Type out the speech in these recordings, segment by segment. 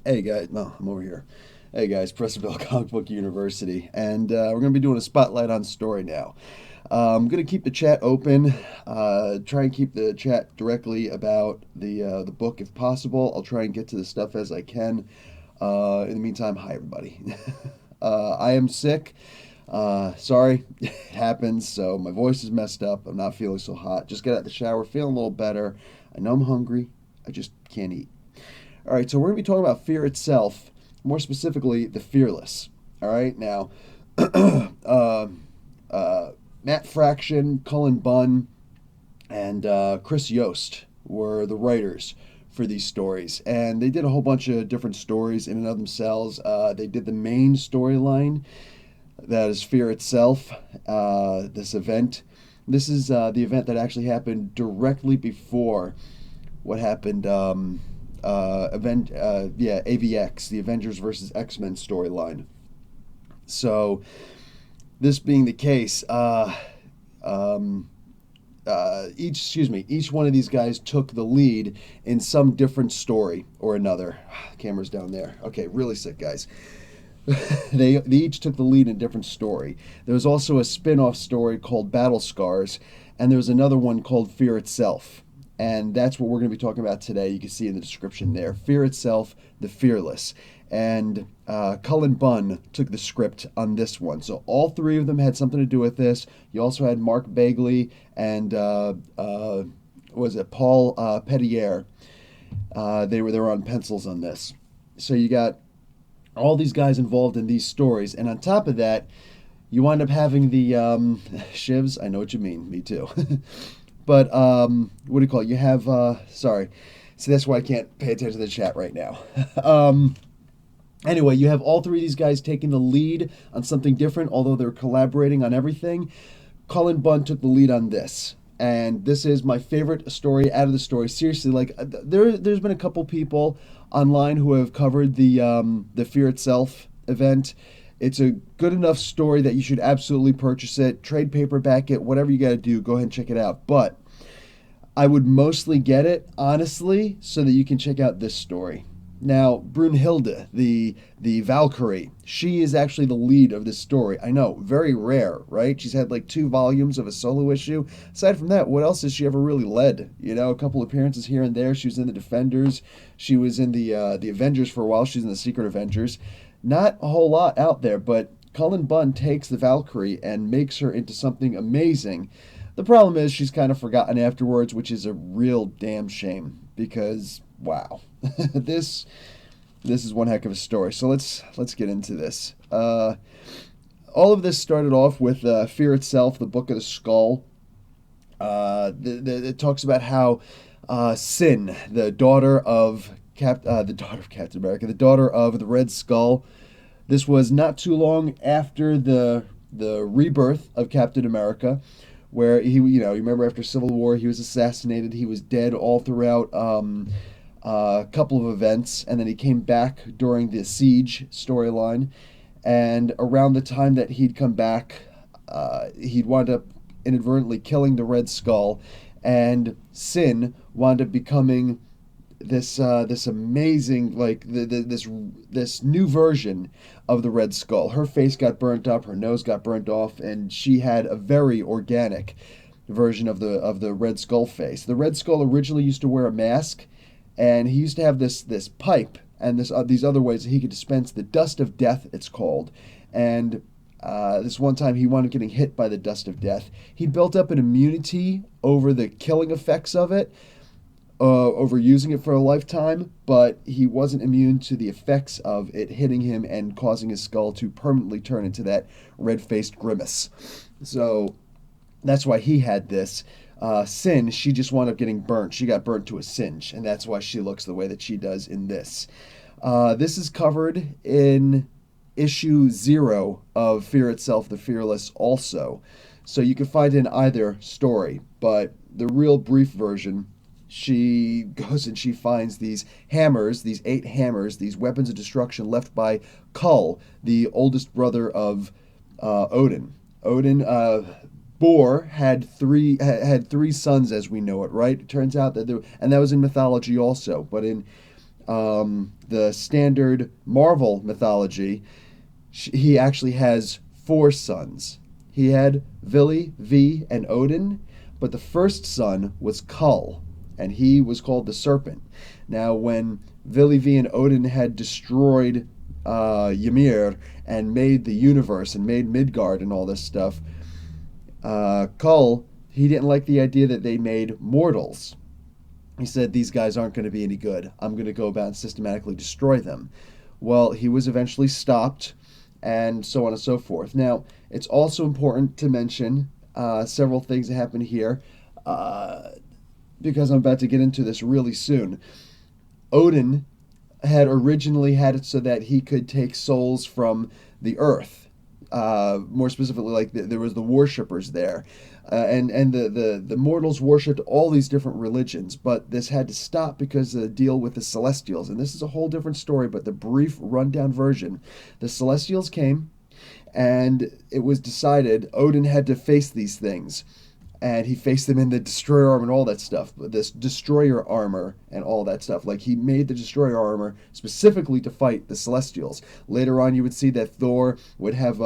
Hey guys, no, I'm over here. Hey guys, Prestonville Comic Book University, and we're going to be doing a spotlight on story now. I'm going to keep the chat open, try and keep the chat directly about the book if possible. I'll try and get to the stuff as I can. In the meantime, hi everybody. I am sick. Sorry, it happens. So my voice is messed up. I'm not feeling so hot. Just got out of the shower, feeling a little better. I know I'm hungry. I just can't eat. All right, so we're going to be talking about fear itself, more specifically, the fearless. All right, now, uh, Matt Fraction, Cullen Bunn, and Chris Yost were the writers for these stories. And they did a whole bunch of different stories in and of themselves. They did the main storyline, that is Fear itself, this event. This is the event that actually happened directly before what happened. AVX, the Avengers versus X-Men storyline. So, this being the case, each one of these guys took the lead in some different story or another. Camera's down there. Okay, really sick, guys. They each took the lead in a different story. There was also a spin-off story called Battle Scars, and there was another one called Fear Itself. And that's what we're going to be talking about today. You can see in the description there. Fear Itself, the Fearless. And Cullen Bunn took the script on this one. So all three of them had something to do with this. You also had Mark Bagley and Paul Pettier. They were on pencils on this. So you got all these guys involved in these stories. And on top of that, you wind up having the shivs. I know what you mean. Me too. But what do you call it? You have sorry, so that's why I can't pay attention to the chat right now. Anyway, you have all three of these guys taking the lead on something different, although they're collaborating on everything. Cullen Bunn took the lead on this, and this is my favorite story out of the story. Seriously, like there's been a couple people online who have covered the Fear Itself event. It's a good enough story that you should absolutely purchase it, trade paperback it, whatever you got to do, go ahead and check it out. But I would mostly get it, honestly, so that you can check out this story. Now, Brunhilde, the Valkyrie, she is actually the lead of this story. I know, very rare, right? She's had like 2 volumes of a solo issue. Aside from that, what else has she ever really led? You know, a couple appearances here and there. She was in the Defenders. She was in the Avengers for a while. She's in the Secret Avengers. Not a whole lot out there, but Cullen Bunn takes the Valkyrie and makes her into something amazing. The problem is she's kind of forgotten afterwards, which is a real damn shame because wow, this is one heck of a story. So let's get into this. All of this started off with Fear Itself, the Book of the Skull. It talks about how Sin, the daughter of Captain America, the daughter of the Red Skull. This was not too long after the rebirth of Captain America, where he, you remember after Civil War, he was assassinated. He was dead all throughout a couple of events, and then he came back during the Siege storyline. And around the time that he'd come back, he'd wound up inadvertently killing the Red Skull, and Sin wound up becoming this amazing, like this new version of the Red Skull. Her face got burnt up, her nose got burnt off, and she had a very organic version of the Red Skull face. The Red Skull originally used to wear a mask, and he used to have this pipe and these other ways that he could dispense the dust of death, it's called. And this one time he wound up getting hit by the dust of death. He built up an immunity over the killing effects of it, over using it for a lifetime, but he wasn't immune to the effects of it hitting him and causing his skull to permanently turn into that red-faced grimace. So that's why he had this. Sin, she just wound up getting burnt. She got burnt to a singe, and that's why she looks the way that she does in this. This is covered in issue 0 of Fear Itself, the Fearless also. So you can find it in either story, but the real brief version, she goes and she finds these hammers, these 8 hammers, these weapons of destruction left by Kull, the oldest brother of Odin. Bor had three sons, as we know it, right? It turns out that and that was in mythology also, but in the standard Marvel mythology, he actually has four sons. He had Vili, V, and Odin, but the first son was Kull, and he was called the Serpent. Now, when Vili, V, and Odin had destroyed Ymir and made the universe and made Midgard and all this stuff, Kull, he didn't like the idea that they made mortals. He said, these guys aren't going to be any good. I'm going to go about and systematically destroy them. Well, he was eventually stopped, and so on and so forth. Now, it's also important to mention several things that happen here, because I'm about to get into this really soon. Odin had originally had it so that he could take souls from the earth. More specifically, like there was the worshippers there, and the mortals worshipped all these different religions. But this had to stop because of the deal with the Celestials, and this is a whole different story. But the brief rundown version: the Celestials came, and it was decided Odin had to face these things. And he faced them in the destroyer armor and all that stuff. This destroyer armor and all that stuff. Like, he made the destroyer armor specifically to fight the Celestials. Later on, you would see that Thor would have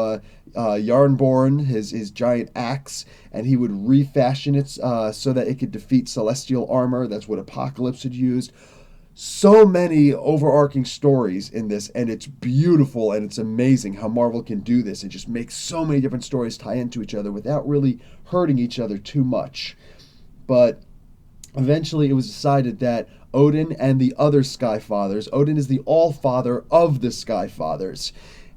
Yarnborn, his giant axe, and he would refashion it so that it could defeat celestial armor. That's what Apocalypse had used. So many overarching stories in this, and it's beautiful, and it's amazing how Marvel can do this and just make so many different stories tie into each other without really hurting each other too much. But eventually it was decided that Odin and the other Sky Fathers, Odin is the All-Father of the Sky Fathers,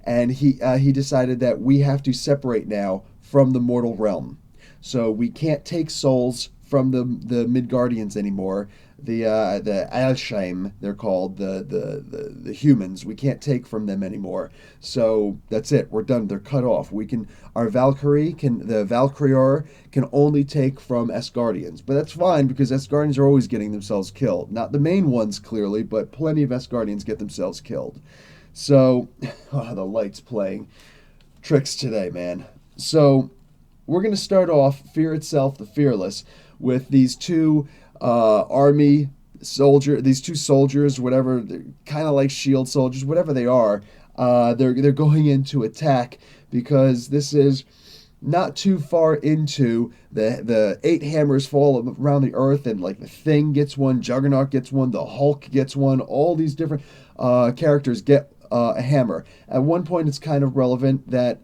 and he decided that we have to separate now from the mortal realm. So we can't take souls from the Midgardians anymore. The s.h.i.e.l.d, they're called, the humans. We can't take from them anymore. So that's it. We're done. They're cut off. The Valkyrior can only take from Asgardians. But that's fine, because Asgardians are always getting themselves killed. Not the main ones, clearly, but plenty of Asgardians get themselves killed. So, the light's playing tricks today, man. So, we're going to start off Fear Itself, the Fearless, with these two these two soldiers, whatever, kind of like S.h.i.e.L.D. soldiers, whatever they are. They're going in to attack, because this is not too far into the eight hammers fall around the earth, and like the Thing gets one, Juggernaut gets one, the Hulk gets one, all these different characters get a hammer. At one point, it's kind of relevant that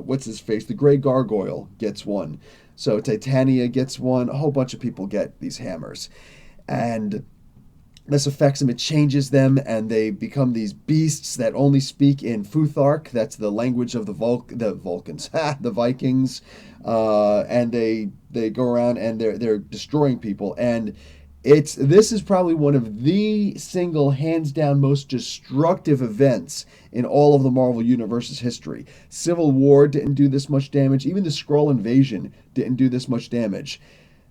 what's his face, the Grey Gargoyle gets one. So Titania gets one. A whole bunch of people get these hammers, and this affects them. It changes them, and they become these beasts that only speak in Futhark. That's the language of the Vulcans, the Vikings, and they go around and they're destroying people. And this is probably one of the single, hands down, most destructive events in all of the Marvel Universe's history. Civil War didn't do this much damage. Even the Skrull invasion didn't do this much damage.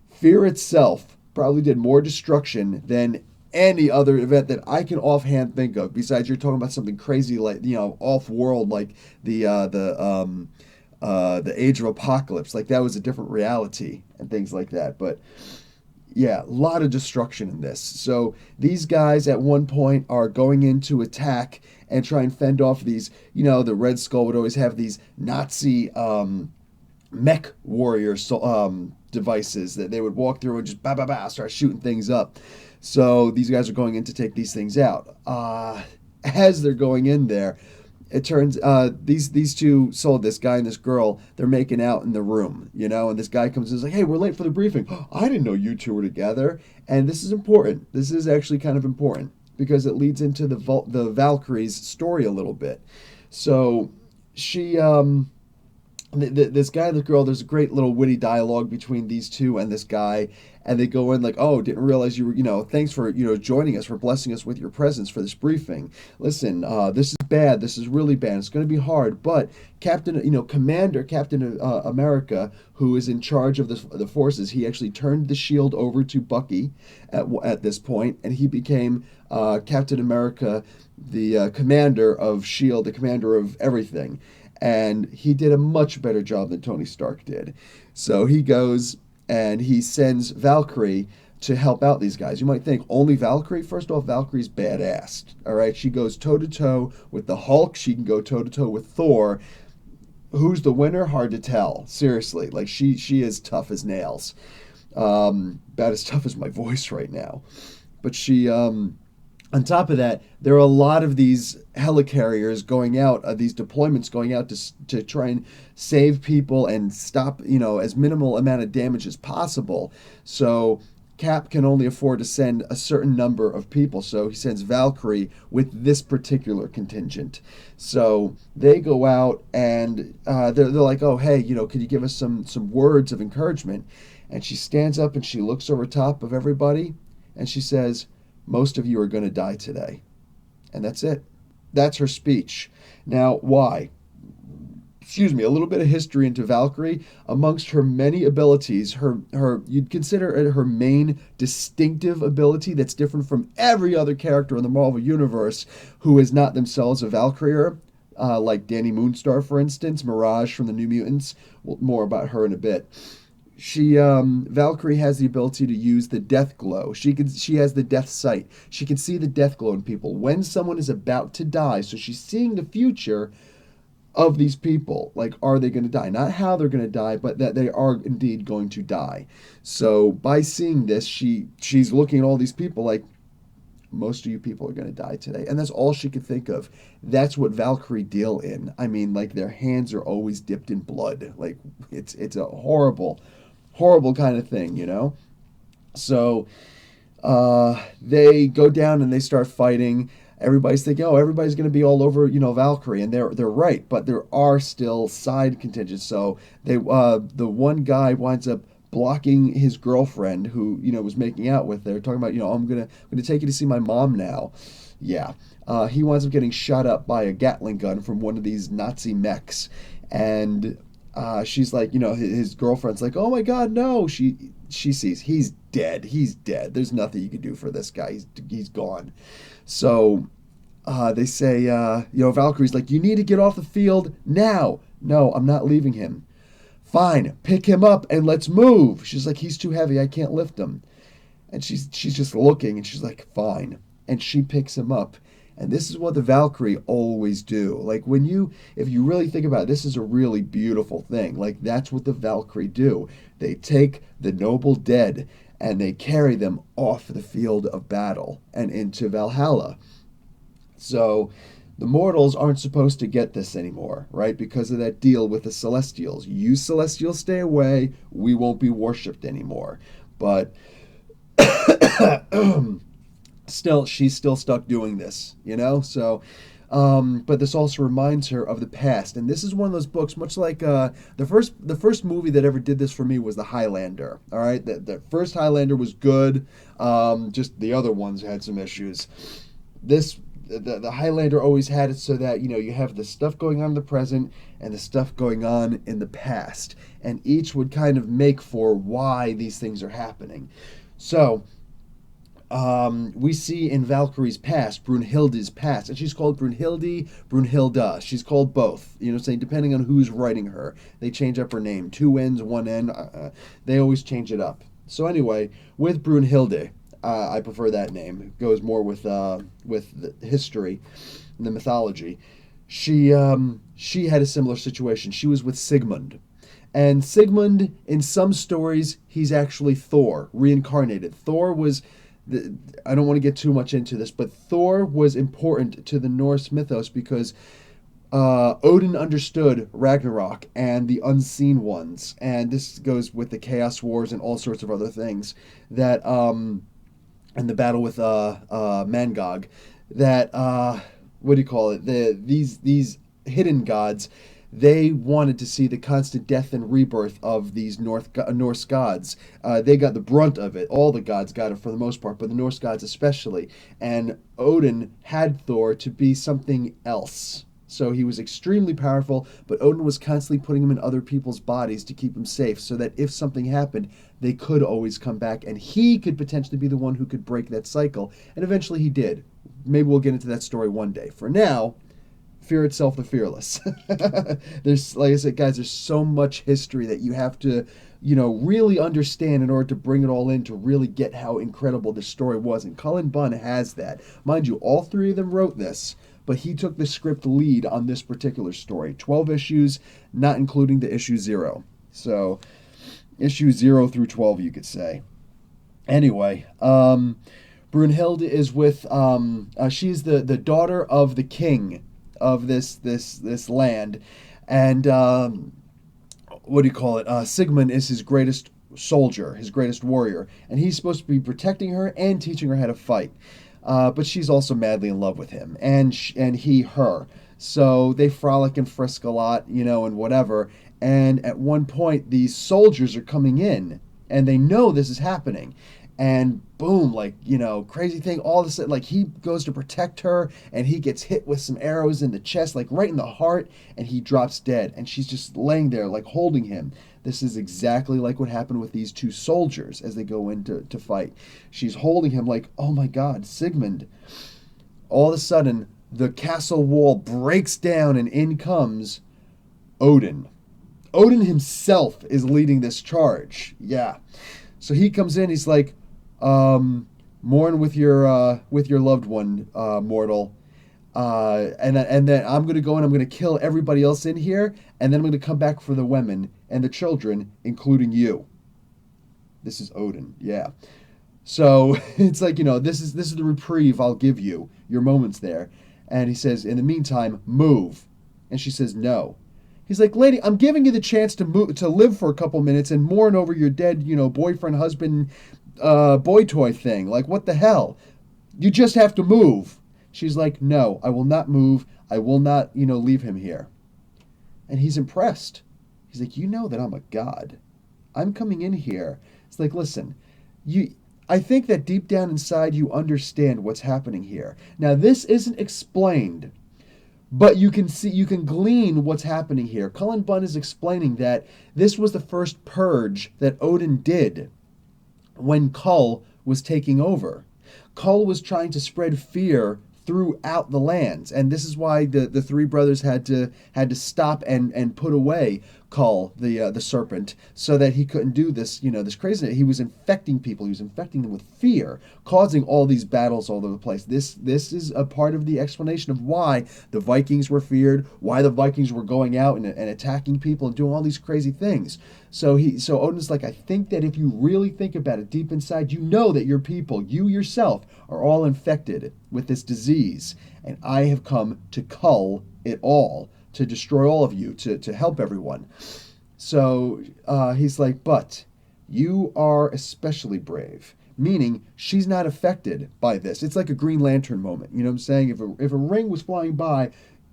Fear Itself probably did more destruction than any other event that I can offhand think of. Besides, you're talking about something crazy like, off-world, like the Age of Apocalypse. Like, that was a different reality and things like that. But yeah, a lot of destruction in this. So these guys at one point are going in to attack and try and fend off these, the Red Skull would always have these Nazi mech warrior devices that they would walk through and just start shooting things up. So these guys are going in to take these things out. As they're going in there, it turns these two this guy and this girl, they're making out in the room, and this guy comes in and is like, hey, we're late for the briefing. Oh, I didn't know you two were together. And this is important. This is actually kind of important, because it leads into the Valkyries story a little bit. So she this guy and this girl, there's a great little witty dialogue between these two and this guy, and they go in like, oh, didn't realize you were, thanks for, joining us, for blessing us with your presence for this briefing. Listen, this is bad. This is really bad. It's going to be hard, but Captain America, who is in charge of the forces, he actually turned the shield over to Bucky at this point, and he became Captain America, the commander of S.h.i.e.L.D., the commander of everything. And he did a much better job than Tony Stark did. So he goes and he sends Valkyrie to help out these guys. You might think only Valkyrie. First off, Valkyrie's badass. All right, she goes toe to toe with the Hulk. She can go toe to toe with Thor. Who's the winner? Hard to tell. Seriously, like she is tough as nails. About as tough as my voice right now. But she, on top of that, there are a lot of these helicarriers going out, these deployments going out to try and save people and stop, as minimal amount of damage as possible. So Cap can only afford to send a certain number of people, so he sends Valkyrie with this particular contingent. So they go out and they're like, oh, hey, could you give us some words of encouragement? And she stands up and she looks over top of everybody and she says, most of you are going to die today. And that's it. That's her speech. Now, why? Excuse me, a little bit of history into Valkyrie. Amongst her many abilities, her you'd consider it her main distinctive ability that's different from every other character in the Marvel Universe who is not themselves a Valkyrie, like Danny Moonstar, for instance, Mirage from the New Mutants. Well, more about her in a bit. Valkyrie has the ability to use the death glow. She has the death sight. She can see the death glow in people when someone is about to die. So she's seeing the future of these people. Like, are they going to die? Not how they're going to die, but that they are indeed going to die. So by seeing this, she's looking at all these people like, most of you people are going to die today. And that's all she could think of. That's what Valkyrie deal in. I mean, like, their hands are always dipped in blood. Like, it's a horrible kind of thing, So they go down and they start fighting. Everybody's thinking, oh, everybody's going to be all over, Valkyrie, and they're right, but there are still side contingents. So the one guy winds up blocking his girlfriend who was making out with her, talking about I'm gonna take you to see my mom now. Yeah, he winds up getting shot up by a Gatling gun from one of these Nazi mechs, and she's like, his girlfriend's like, oh my God, no. She sees he's dead. There's nothing you can do for this guy. He's gone. So they say, Valkyrie's like, you need to get off the field now. No, I'm not leaving him. Fine, pick him up and let's move. She's like, he's too heavy. I can't lift him. And she's just looking and she's like, fine. And she picks him up. And this is what the Valkyrie always do. Like, if you really think about it, this is a really beautiful thing. Like, that's what the Valkyrie do. They take the noble dead and they carry them off the field of battle and into Valhalla. So the mortals aren't supposed to get this anymore, right? Because of that deal with the Celestials. You Celestials stay away, we won't be worshipped anymore. But she's still stuck doing this, So, but this also reminds her of the past, and this is one of those books, much like the first movie that ever did this for me was the Highlander. All right, the first Highlander was good. Just the other ones had some issues. The Highlander always had it so that you have the stuff going on in the present and the stuff going on in the past, and each would kind of make for why these things are happening. So we see in Valkyrie's past, Brunhilde's past, and she's called Brunhilde, Brunhilda. She's called both, saying depending on who's writing her, they change up her name. 2 N's, 1 N, they always change it up. So anyway, with Brunhilde, I prefer that name. It goes more with the history and the mythology. She had a similar situation. She was with Sigmund. And Sigmund, in some stories, he's actually Thor, reincarnated. Thor was... I don't want to get too much into this, but Thor was important to the Norse mythos because Odin understood Ragnarok and the unseen ones, and this goes with the Chaos Wars and all sorts of other things that and the battle with Mangog. That what do you call it? These hidden gods. They wanted to see the constant death and rebirth of these Norse gods. They got the brunt of it. All the gods got it for the most part, but the Norse gods especially. And Odin had Thor to be something else. So he was extremely powerful, but Odin was constantly putting him in other people's bodies to keep him safe, so that if something happened, they could always come back, and he could potentially be the one who could break that cycle. And eventually he did. Maybe we'll get into that story one day. For now, Fear itself, the fearless. There's, like I said, guys, there's so much history that you have to, really understand in order to bring it all in to really get how incredible this story was. And Cullen Bunn has that. Mind you, all three of them wrote this, but he took the script lead on this particular story. 12 issues, not including the issue 0. So, issue 0 through 12, you could say. Anyway, Brunhilde is with, she's the daughter of the king of this land, and what do you call it? Sigmund is his greatest soldier, his greatest warrior, and he's supposed to be protecting her and teaching her how to fight. But she's also madly in love with him, and he her. So they frolic and frisk a lot, and whatever. And at one point, these soldiers are coming in, and they know this is happening. And boom, crazy thing, all of a sudden, he goes to protect her, and he gets hit with some arrows in the chest, right in the heart, and he drops dead. And she's just laying there, holding him. This is exactly like what happened with these two soldiers as they go in to fight. She's holding him oh my God, Sigmund. All of a sudden, the castle wall breaks down, and in comes Odin. Odin himself is leading this charge. Yeah. So he comes in, he's like, mourn with your loved one, mortal. And then I'm going to go and I'm going to kill everybody else in here, and then I'm going to come back for the women and the children, including you. This is Odin, yeah. So it's this is the reprieve I'll give you, your moments there. And he says, in the meantime, move. And she says, no. He's like, lady, I'm giving you the chance to live for a couple minutes and mourn over your dead, boyfriend, husband, boy toy thing. What the hell? You just have to move. She's like, no, I will not move. I will not, leave him here. And he's impressed. He's like, you know that I'm a god. I'm coming in here. It's like, listen, I think that deep down inside you understand what's happening here. Now, this isn't explained, but you can glean what's happening here. Cullen Bunn is explaining that this was the first purge that Odin did when Kull was taking over. Kull was trying to spread fear throughout the lands, and this is why the three brothers had to stop and put away Kull, the serpent, so that he couldn't do this this craziness. He was infecting people. He was infecting them with fear, causing all these battles all over the place. This is a part of the explanation of why the Vikings were feared, why the Vikings were going out and attacking people and doing all these crazy things. So Odin's like, I think that if you really think about it deep inside, you know that your people, you yourself, are all infected with this disease, and I have come to cull it all, to destroy all of you, to help everyone. So he's like, but you are especially brave, meaning she's not affected by this. It's like a Green Lantern moment. You know what I'm saying? If a ring was flying by,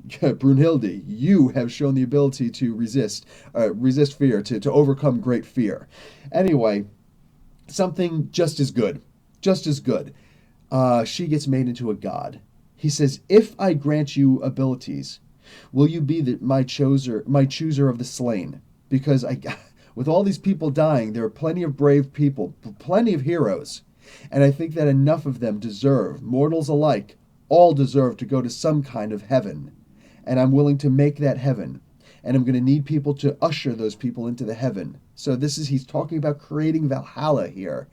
Brunhilde, you have shown the ability to resist fear, to overcome great fear. Anyway, something just as good. She gets made into a god. He says, if I grant you abilities, will you be my chooser of the slain? Because with all these people dying, there are plenty of brave people, plenty of heroes. And I think that enough of them deserve, mortals alike, all deserve to go to some kind of heaven. And I'm willing to make that heaven. And I'm going to need people to usher those people into the heaven. So he's talking about creating Valhalla here.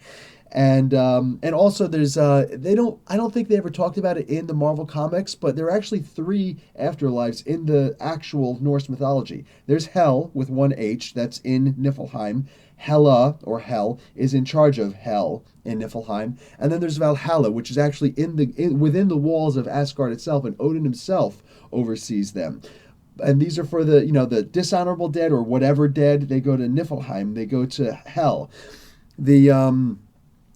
And also there's I don't think they ever talked about it in the Marvel comics, but there are actually 3 afterlives in the actual Norse mythology. There's Hel with one H, that's in Niflheim. Hela, or Hel, is in charge of Hel in Niflheim. And then there's Valhalla, which is actually within the walls of Asgard itself, and Odin himself oversees them. And these are for the dishonorable dead or whatever dead. They go to Niflheim. They go to Hel.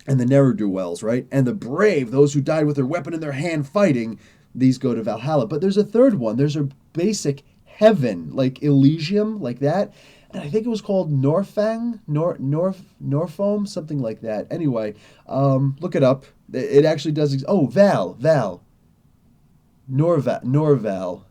And the ne'er-do-wells, right? And the brave, those who died with their weapon in their hand fighting, these go to Valhalla. But there's a third one. There's a basic heaven, like Elysium, like that. And I think it was called Norfoam, something like that. Anyway, look it up. It actually does. Norval.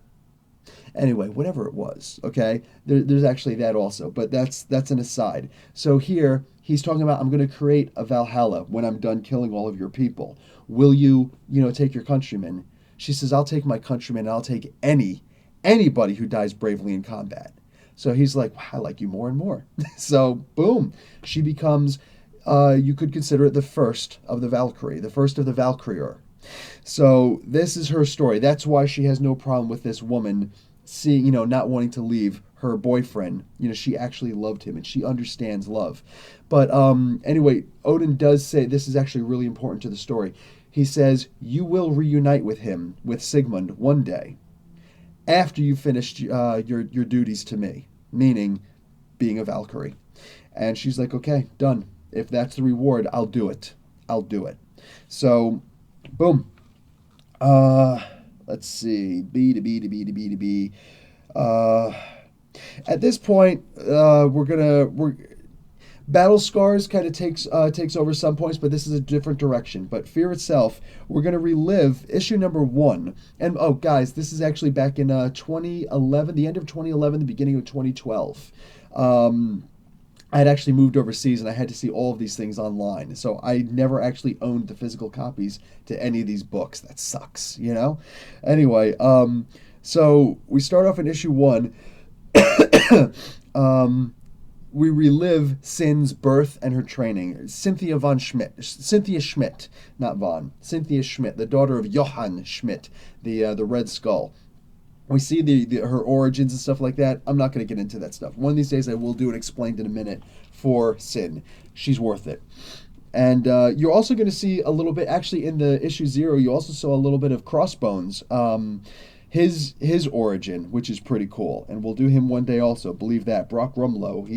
Anyway, whatever it was, okay? There's actually that also, but that's an aside. So here, he's talking about, I'm going to create a Valhalla when I'm done killing all of your people. Will you, take your countrymen? She says, I'll take my countrymen, and I'll take any anybody who dies bravely in combat. So he's like, wow, I like you more and more. So boom, she becomes, you could consider it the first of the Valkyrie, the first of the Valkyrier. So this is her story. That's why she has no problem with this woman seeing, not wanting to leave her boyfriend. She actually loved him and she understands love. But anyway, Odin does say this is actually really important to the story. He says, you will reunite with him, with Sigmund, one day after you've finished your duties to me, meaning being a Valkyrie. And she's like, okay, done. If that's the reward, I'll do it. I'll do it. So, boom. Uh, let's see. B to B to B to B to B. Uh, at this point, we're Battle Scars kind of takes over some points, but this is a different direction. But Fear itself, we're gonna relive issue number 1. And oh, guys, this is actually back in 2011, the end of 2011, the beginning of 2012. I had actually moved overseas and I had to see all of these things online. So I never actually owned the physical copies to any of these books. That sucks, Anyway, so we start off in issue 1. We relive Sin's birth and her training. Cynthia Schmidt, not Von. Cynthia Schmidt, the daughter of Johann Schmidt, the Red Skull. We see her origins and stuff like that. I'm not going to get into that stuff. One of these days I will do it explained in a minute for Sin. She's worth it. And you're also going to see a little bit, actually in the issue 0, you also saw a little bit of Crossbones. His origin, which is pretty cool. And we'll do him one day also. Believe that. Brock Rumlow,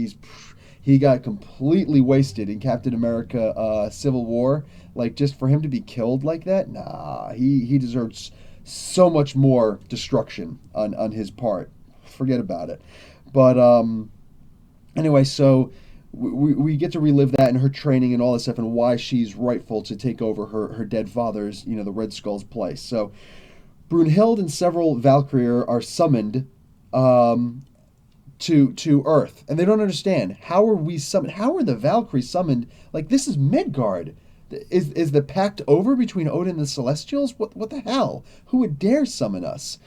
he got completely wasted in Captain America Civil War. Like, just for him to be killed like that? Nah, he deserves so much more destruction on his part. Forget about it. But anyway, so we get to relive that and her training and all this stuff and why she's rightful to take over her dead father's, the Red Skull's place. So Brunhilde and several Valkyrie are summoned to Earth, and they don't understand, how are we summoned? How are the Valkyrie summoned? Like, this is Midgard. Is the pact over between Odin and the Celestials? What the hell? Who would dare summon us?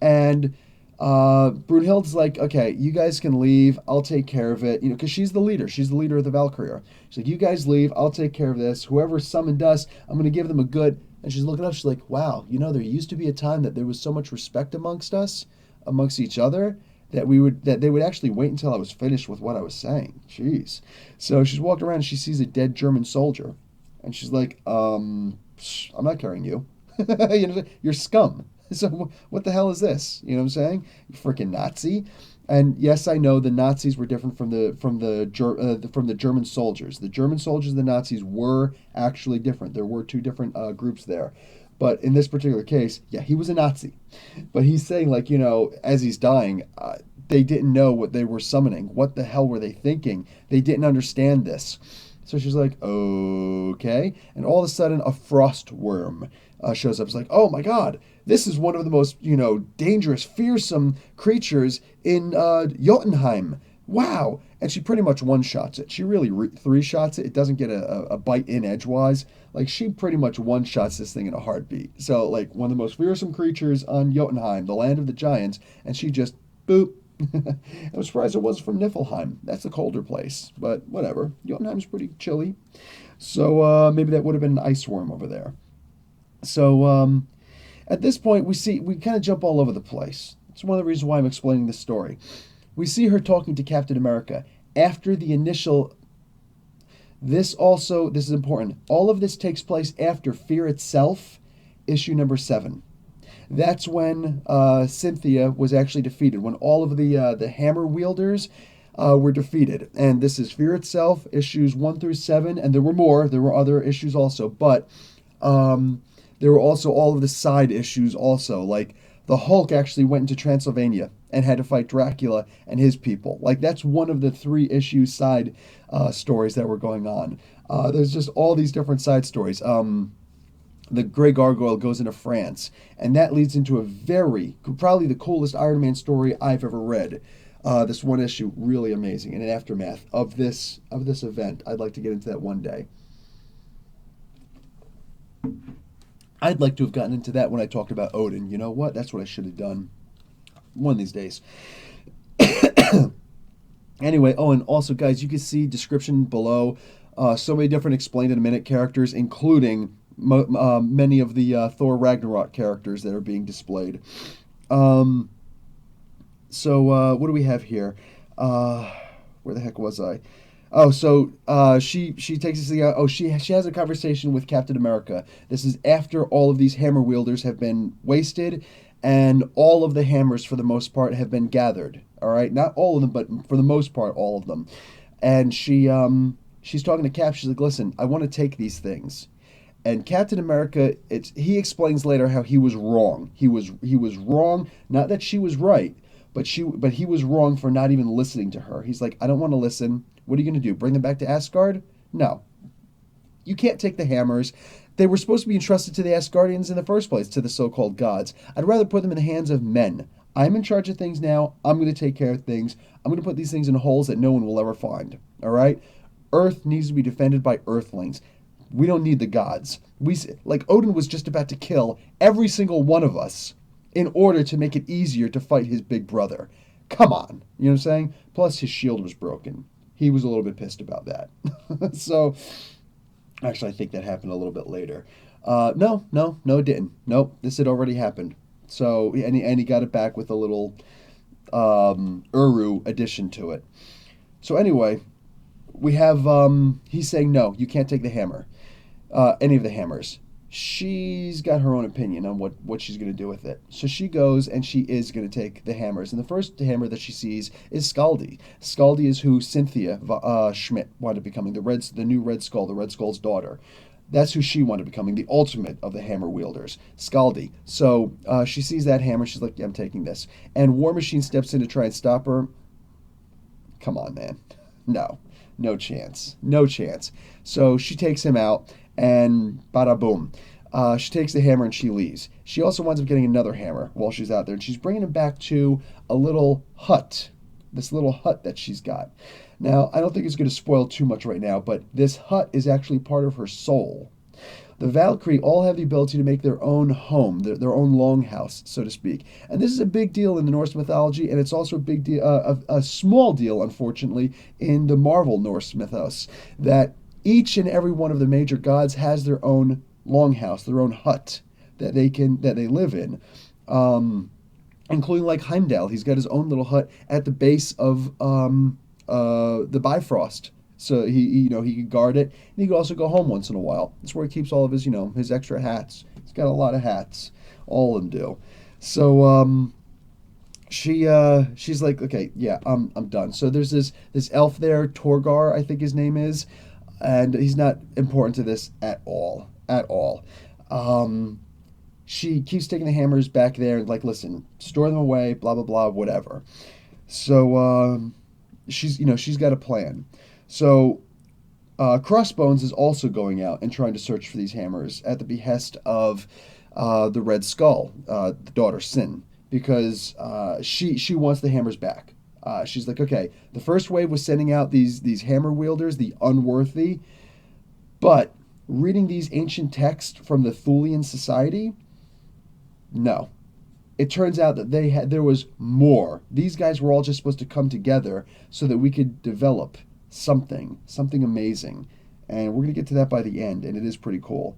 And Brunhilde's like, okay, you guys can leave. I'll take care of it. Because she's the leader. She's the leader of the Valkyrie. She's like, you guys leave. I'll take care of this. Whoever summoned us, I'm going to give them a good. And she's looking up. She's like, wow, there used to be a time that there was so much respect amongst us, amongst each other, that they would actually wait until I was finished with what I was saying. Jeez. So she's walking around and she sees a dead German soldier. And she's like, I'm not carrying you. You're scum. So what the hell is this? You know what I'm saying? You freaking Nazi. And yes, I know the Nazis were different from the German soldiers. The German soldiers and the Nazis were actually different. There were two different groups there. But in this particular case, yeah, he was a Nazi. But he's saying, like, as he's dying, they didn't know what they were summoning. What the hell were they thinking? They didn't understand this. So she's like, okay. And all of a sudden, a frost worm shows up. It's like, oh my God, this is one of the most, dangerous, fearsome creatures in Jotunheim. Wow. And she pretty much one-shots it. She really three-shots it. It doesn't get a bite in edgewise. Like, she pretty much one-shots this thing in a heartbeat. So, like, one of the most fearsome creatures on Jotunheim, the land of the giants, and she just, boop. I was surprised it wasn't from Niflheim. That's a colder place, but whatever. Jotunheim's pretty chilly. So maybe that would have been an ice worm over there. So at this point, we kind of jump all over the place. It's one of the reasons why I'm explaining this story. We see her talking to Captain America after the initial. This is important. All of this takes place after Fear Itself, issue number 7. That's when Cynthia was actually defeated, when all of the hammer wielders were defeated. And this is Fear Itself, issues 1 through 7, and there were more. There were other issues also, but there were also all of the side issues also. Like, the Hulk actually went into Transylvania and had to fight Dracula and his people. Like, that's one of the 3-issue side stories that were going on. There's just all these different side stories. The Grey Gargoyle goes into France, and that leads into probably the coolest Iron Man story I've ever read. This one issue, really amazing, and an aftermath of this event. I'd like to get into that one day. I'd like to have gotten into that when I talked about Odin. You know what? That's what I should have done. one of these days. Anyway, oh, and also, guys, you can see description below. So many different explained in a minute characters, including many of the Thor Ragnarok characters that are being displayed. Um, what do we have here? Where the heck was I? Oh, she takes us to the she has a conversation with Captain America. This is after all of these hammer wielders have been wasted, and all of the hammers for the most part have been gathered. All right, not all of them, but for the most part, all of them. And she's talking to Cap. She's like, "Listen, I want to take these things." And Captain America, he explains later how he was wrong. He was wrong. Not that she was right, but he was wrong for not even listening to her. He's like, I don't want to listen. What are you going to do? Bring them back to Asgard? No, you can't take the hammers. They were supposed to be entrusted to the Asgardians in the first place, to the so-called gods. I'd rather put them in the hands of men. I'm in charge of things now. I'm going to take care of things. I'm going to put these things in holes that no one will ever find. All right? Earth needs to be defended by Earthlings. We don't need the gods. Like Odin was just about to kill every single one of us in order to make it easier to fight his big brother. Come on. You know what I'm saying? Plus his shield was broken. He was a little bit pissed about that. So, actually, I think that happened a little bit later. No, it didn't. Nope, this had already happened. So, and he got it back with a little Uru addition to it. So anyway, we have he's saying no, you can't take the hammer, any of the hammers. She's got her own opinion on what she's going to do with it. So she goes and she is going to take the hammers. And the first hammer that she sees is s.h.i.e.l.d. s.h.i.e.l.d. is who Cynthia Schmidt wanted becoming, the new Red Skull, the Red Skull's daughter. That's who she wanted becoming, the ultimate of the hammer wielders, s.h.i.e.l.d. So she sees that hammer. She's like, yeah, I'm taking this. And War Machine steps in to try and stop her. Come on, man. No chance. No chance. So she takes him out, and bada boom. She takes the hammer and she leaves. She also winds up getting another hammer while she's out there, and she's bringing him back to a little hut. This little hut that she's got. Now, I don't think it's going to spoil too much right now, but this hut is actually part of her soul. The Valkyrie all have the ability to make their own home, their own longhouse, so to speak. And this is a big deal in the Norse mythology, and it's also a big deal, a small deal, unfortunately, in the Marvel Norse mythos, that each and every one of the major gods has their own longhouse, their own hut that they live in. Including like Heimdall, he's got his own little hut at the base of the Bifrost. So he can guard it, and he can also go home once in a while. That's where he keeps all of his his extra hats. He's got a lot of hats. All of them do. So she's like, okay, yeah, I'm done. So there's this elf there, Torgar, I think his name is, and he's not important to this at all. She keeps taking the hammers back there, like, listen, store them away, blah blah blah, whatever. So she's got a plan. So Crossbones is also going out and trying to search for these hammers at the behest of the Red Skull, the daughter Sin, because she wants the hammers back. She's like, okay, the first wave was sending out these hammer wielders, the unworthy, but reading these ancient texts from the Thulian society, no. It turns out that there was more. These guys were all just supposed to come together so that we could develop something amazing. And we're going to get to that by the end, and it is pretty cool.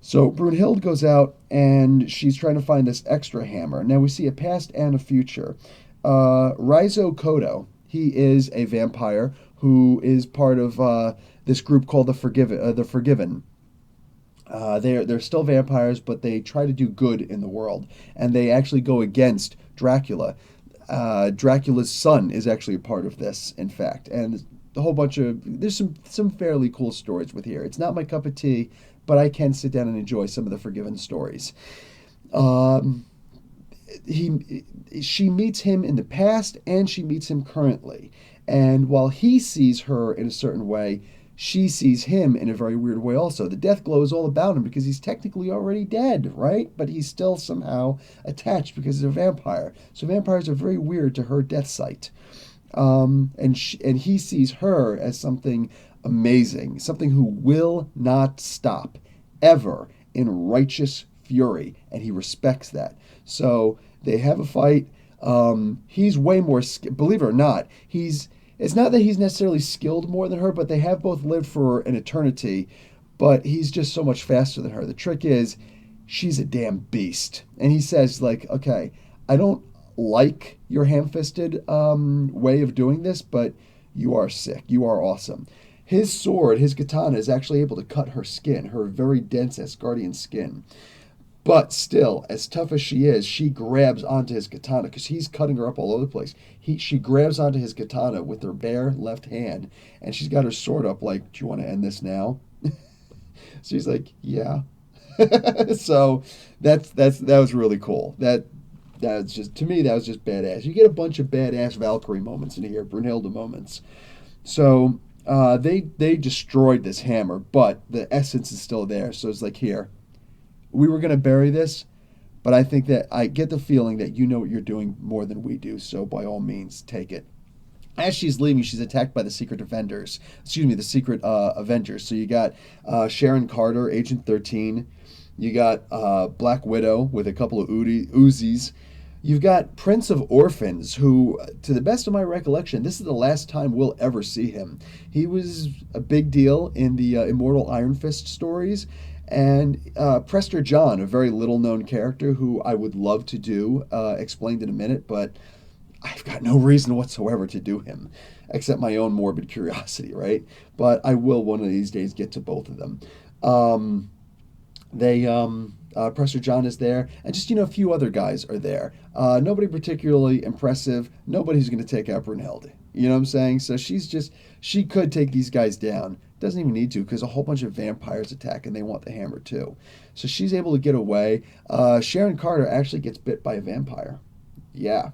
So Brunhilde goes out, and she's trying to find this extra hammer. Now we see a past and a future. Raizo Kodo, he is a vampire who is part of this group called the Forgiven. They're still vampires, but they try to do good in the world, and they actually go against Dracula. Dracula's son is actually a part of this, in fact, and a whole bunch of there's some fairly cool stories with here. It's not my cup of tea, but I can sit down and enjoy some of the Forgiven stories. She meets him in the past, and she meets him currently, and while he sees her in a certain way, she sees him in a very weird way also. The death glow is all about him because he's technically already dead, right? But he's still somehow attached because he's a vampire. So vampires are very weird to her death sight. And he sees her as something amazing, something who will not stop ever in righteous fury, and he respects that. So they have a fight. He's way more, believe it or not, it's not that he's necessarily skilled more than her, but they have both lived for an eternity, but he's just so much faster than her. The trick is, she's a damn beast. And he says, like, okay, I don't like your ham-fisted way of doing this, but you are sick. You are awesome. His sword, his katana, is actually able to cut her skin, her very dense Asgardian skin. But still, as tough as she is, she grabs onto his katana because he's cutting her up all over the place. She grabs onto his katana with her bare left hand, and she's got her sword up like, "Do you want to end this now?" So he's like, "Yeah." So that was really cool. That's just, to me, that was just badass. You get a bunch of badass Valkyrie moments in here, Brunhilde moments. So they destroyed this hammer, but the essence is still there. So it's like, here, we were gonna bury this, but I think that I get the feeling that you know what you're doing more than we do. So by all means, take it. As she's leaving, she's attacked by the secret defenders. Excuse me, the secret Avengers. So you got Sharon Carter, Agent 13. You got Black Widow with a couple of Uzis. You've got Prince of Orphans, who, to the best of my recollection, this is the last time we'll ever see him. He was a big deal in the Immortal Iron Fist stories. And Prester John, a very little known character who I would love to do, explained in a minute, but I've got no reason whatsoever to do him, except my own morbid curiosity, right? But I will one of these days get to both of them. They Prester John is there, and just a few other guys are there. Nobody particularly impressive. Nobody's going to take out Brunhilde. You know what I'm saying? So she could take these guys down. Doesn't even need to because a whole bunch of vampires attack and they want the hammer too. So she's able to get away. Sharon Carter actually gets bit by a vampire. Yeah,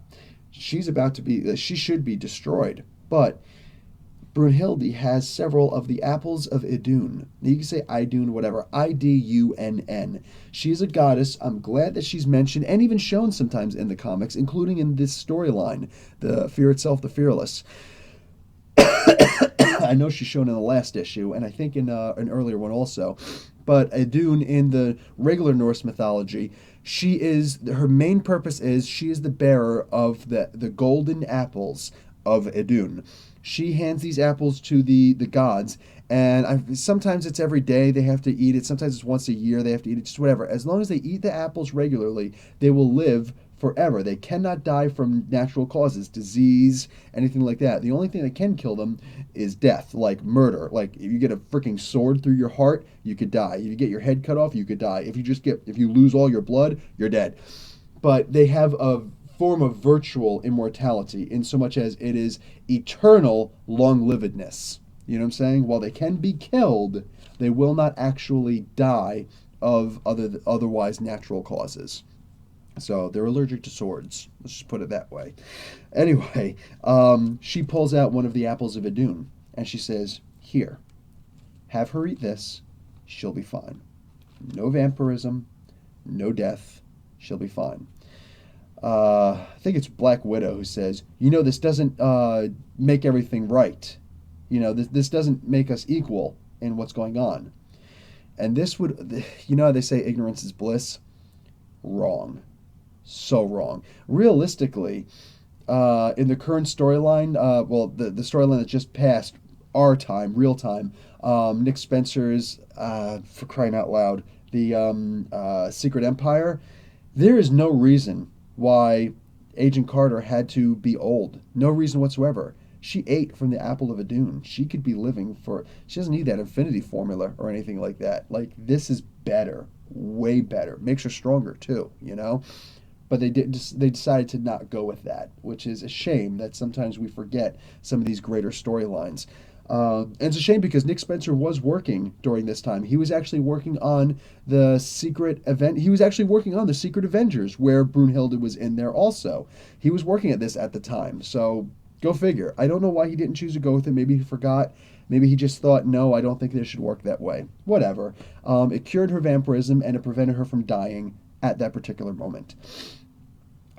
she should be destroyed, but Brunhilde has several of the apples of Idun. You can say Idun, whatever. Idunn. She is a goddess. I'm glad that she's mentioned and even shown sometimes in the comics, including in this storyline, the Fear Itself, the Fearless. I know she's shown in the last issue, and I think in an earlier one also. But Idun, in the regular Norse mythology, her main purpose is she is the bearer of the golden apples of Idun. She hands these apples to the gods, and sometimes it's every day they have to eat it. Sometimes it's once a year they have to eat it. Just whatever. As long as they eat the apples regularly, they will live forever. They cannot die from natural causes, disease, anything like that. The only thing that can kill them is death, like murder. Like if you get a freaking sword through your heart, you could die. If you get your head cut off, you could die. If you lose all your blood, you're dead. But they have a form of virtual immortality in so much as it is eternal long-livedness. You know what I'm saying? While they can be killed, they will not actually die of otherwise natural causes. So they're allergic to swords. Let's just put it that way. Anyway, she pulls out one of the apples of Idun, and she says, "Here, have her eat this. She'll be fine. No vampirism, no death. She'll be fine." I think it's Black Widow who says, this doesn't make everything right. This doesn't make us equal in what's going on. And this would, how they say ignorance is bliss? Wrong. So wrong. Realistically, in the current storyline, the storyline that just passed our time, real time, Nick Spencer's, for crying out loud, the Secret Empire, there is no reason why Agent Carter had to be old. No reason whatsoever. She ate from the apple of Idun. She could be living she doesn't need that infinity formula or anything like that. Like, this is better. Way better. Makes her stronger, too, But they decided to not go with that, which is a shame that sometimes we forget some of these greater storylines. And it's a shame because Nick Spencer was working during this time. He was actually working on the secret event. He was actually working on the Secret Avengers, where Brunhilde was in there also. He was working at this at the time. So go figure. I don't know why he didn't choose to go with it. Maybe he forgot. Maybe he just thought, no, I don't think this should work that way. Whatever. It cured her vampirism and it prevented her from dying at that particular moment.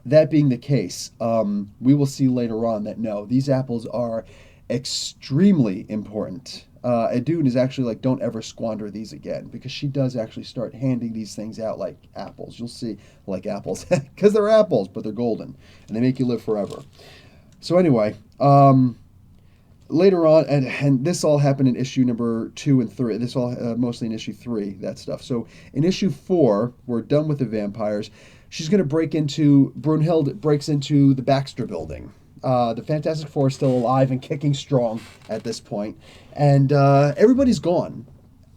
That being the case, we will see later on that no, these apples are extremely important. Adun is actually like, don't ever squander these again, because she does actually start handing these things out like apples. You'll see, like apples, because they're apples, but they're golden, and they make you live forever. So anyway, later on, and this all happened in issue number 2 and 3. This all mostly in issue 3, that stuff. So in issue 4, we're done with the vampires. She's going to break into Brunhilde breaks into the Baxter Building. The Fantastic Four is still alive and kicking strong at this point, and everybody's gone.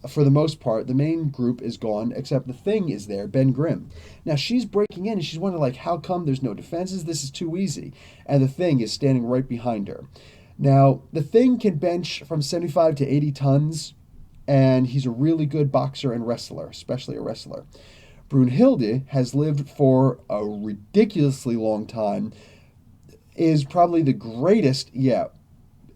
For the most part, the main group is gone, except the Thing is there, Ben Grimm. Now she's breaking in, and she's wondering like, how come there's no defenses? This is too easy, and the Thing is standing right behind her. Now the Thing can bench from 75 to 80 tons, and he's a really good boxer and wrestler, especially a wrestler. Brunhilde has lived for a ridiculously long time, is probably the greatest, yeah,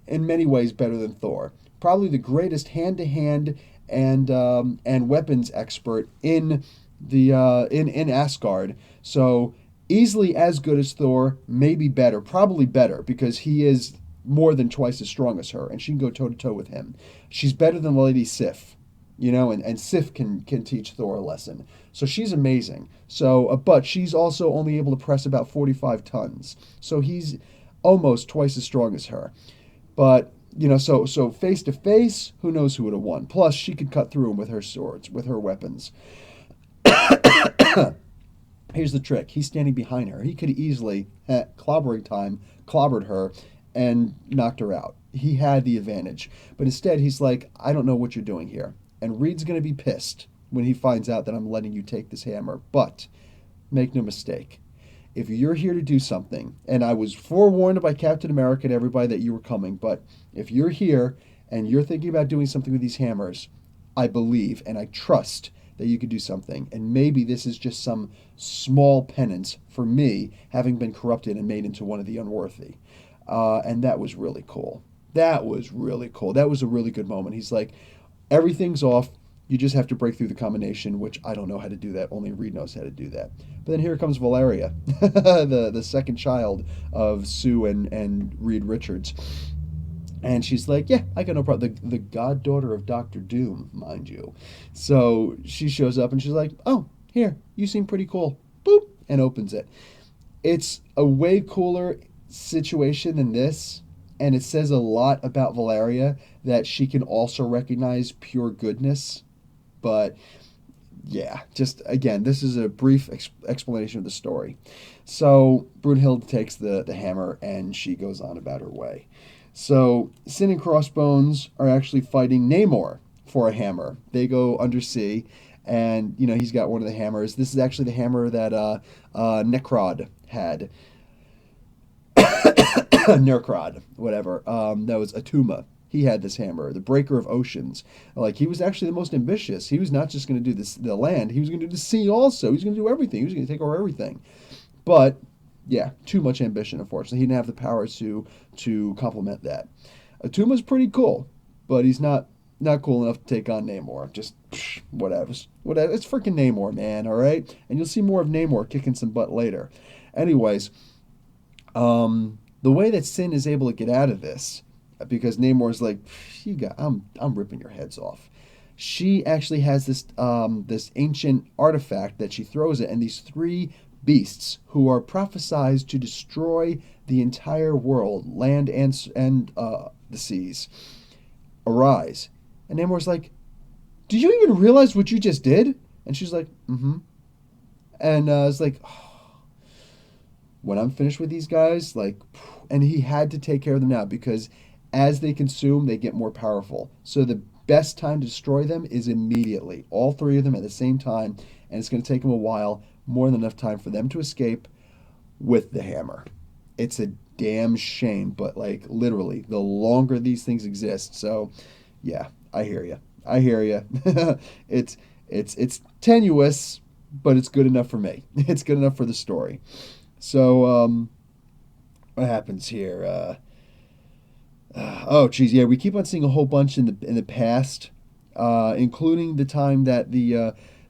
in many ways better than Thor. Probably the greatest hand-to-hand and weapons expert in the in Asgard. So easily as good as Thor, maybe better, probably better, because he is more than twice as strong as her, and she can go toe to toe with him. She's better than Lady Sif, and Sif can teach Thor a lesson. So she's amazing. So, but she's also only able to press about 45 tons. So he's almost twice as strong as her. But so face to face, who knows who would have won? Plus, she could cut through him with her swords, with her weapons. Here's the trick: he's standing behind her. He could easily, at clobbering time, clobbered her and knocked her out. He had the advantage, but instead he's like, "I don't know what you're doing here." And Reed's going to be pissed when he finds out that I'm letting you take this hammer. But make no mistake, if you're here to do something, and I was forewarned by Captain America and everybody that you were coming, but if you're here and you're thinking about doing something with these hammers, I believe and I trust that you could do something. And maybe this is just some small penance for me having been corrupted and made into one of the unworthy. And that was really cool. That was really cool. That was a really good moment. He's like, everything's off. You just have to break through the combination, which I don't know how to do that. Only Reed knows how to do that. But then here comes Valeria, the second child of Sue and Reed Richards. And she's like, yeah, I got no problem. The goddaughter of Doctor Doom, mind you. So she shows up and she's like, oh, here, you seem pretty cool. Boop, and opens it. It's a way cooler situation than this. And it says a lot about Valeria that she can also recognize pure goodness. But yeah, just again, this is a brief explanation of the story. So Brunhilde takes the hammer and she goes on about her way. So Sin and Crossbones are actually fighting Namor for a hammer. They go undersea, and he's got one of the hammers. This is actually the hammer that Necrod had. Nerkrod, whatever. That was Atuma. He had this hammer, the Breaker of Oceans. Like, he was actually the most ambitious. He was not just going to do the land. He was going to do the sea also. He was going to do everything. He was going to take over everything. But yeah, too much ambition. Unfortunately, he didn't have the power to complement that. Atuma's pretty cool, but he's not cool enough to take on Namor. Just whatever. It's freaking Namor, man. All right, and you'll see more of Namor kicking some butt later. Anyways. The way that Sin is able to get out of this, because Namor's like, I'm ripping your heads off. She actually has this ancient artifact that she throws it, and these 3 beasts who are prophesied to destroy the entire world, land and the seas, arise. And Namor's like, "Do you even realize what you just did?" And she's like, "Mm-hmm." And it's like, when I'm finished with these guys, and he had to take care of them now because as they consume, they get more powerful. So the best time to destroy them is immediately. All 3 of them at the same time, and it's going to take them a while, more than enough time for them to escape with the hammer. It's a damn shame, but literally, the longer these things exist. So, yeah, I hear you. It's tenuous, but it's good enough for me. It's good enough for the story. So, what happens here? Oh, geez, yeah, we keep on seeing a whole bunch in the past, including the time that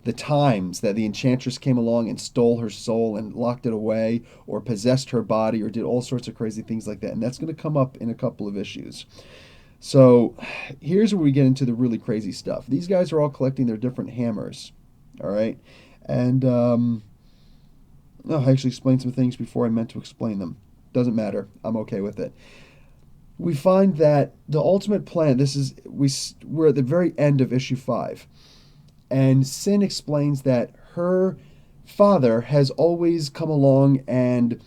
the times that the enchantress came along and stole her soul and locked it away, or possessed her body, or did all sorts of crazy things like that. And that's going to come up in a couple of issues. So here's where we get into the really crazy stuff. These guys are all collecting their different hammers. All right. And no, I actually explained some things before I meant to explain them. Doesn't matter. I'm okay with it. We find that the ultimate plan. We're at the very end of issue 5, and Sin explains that her father has always come along and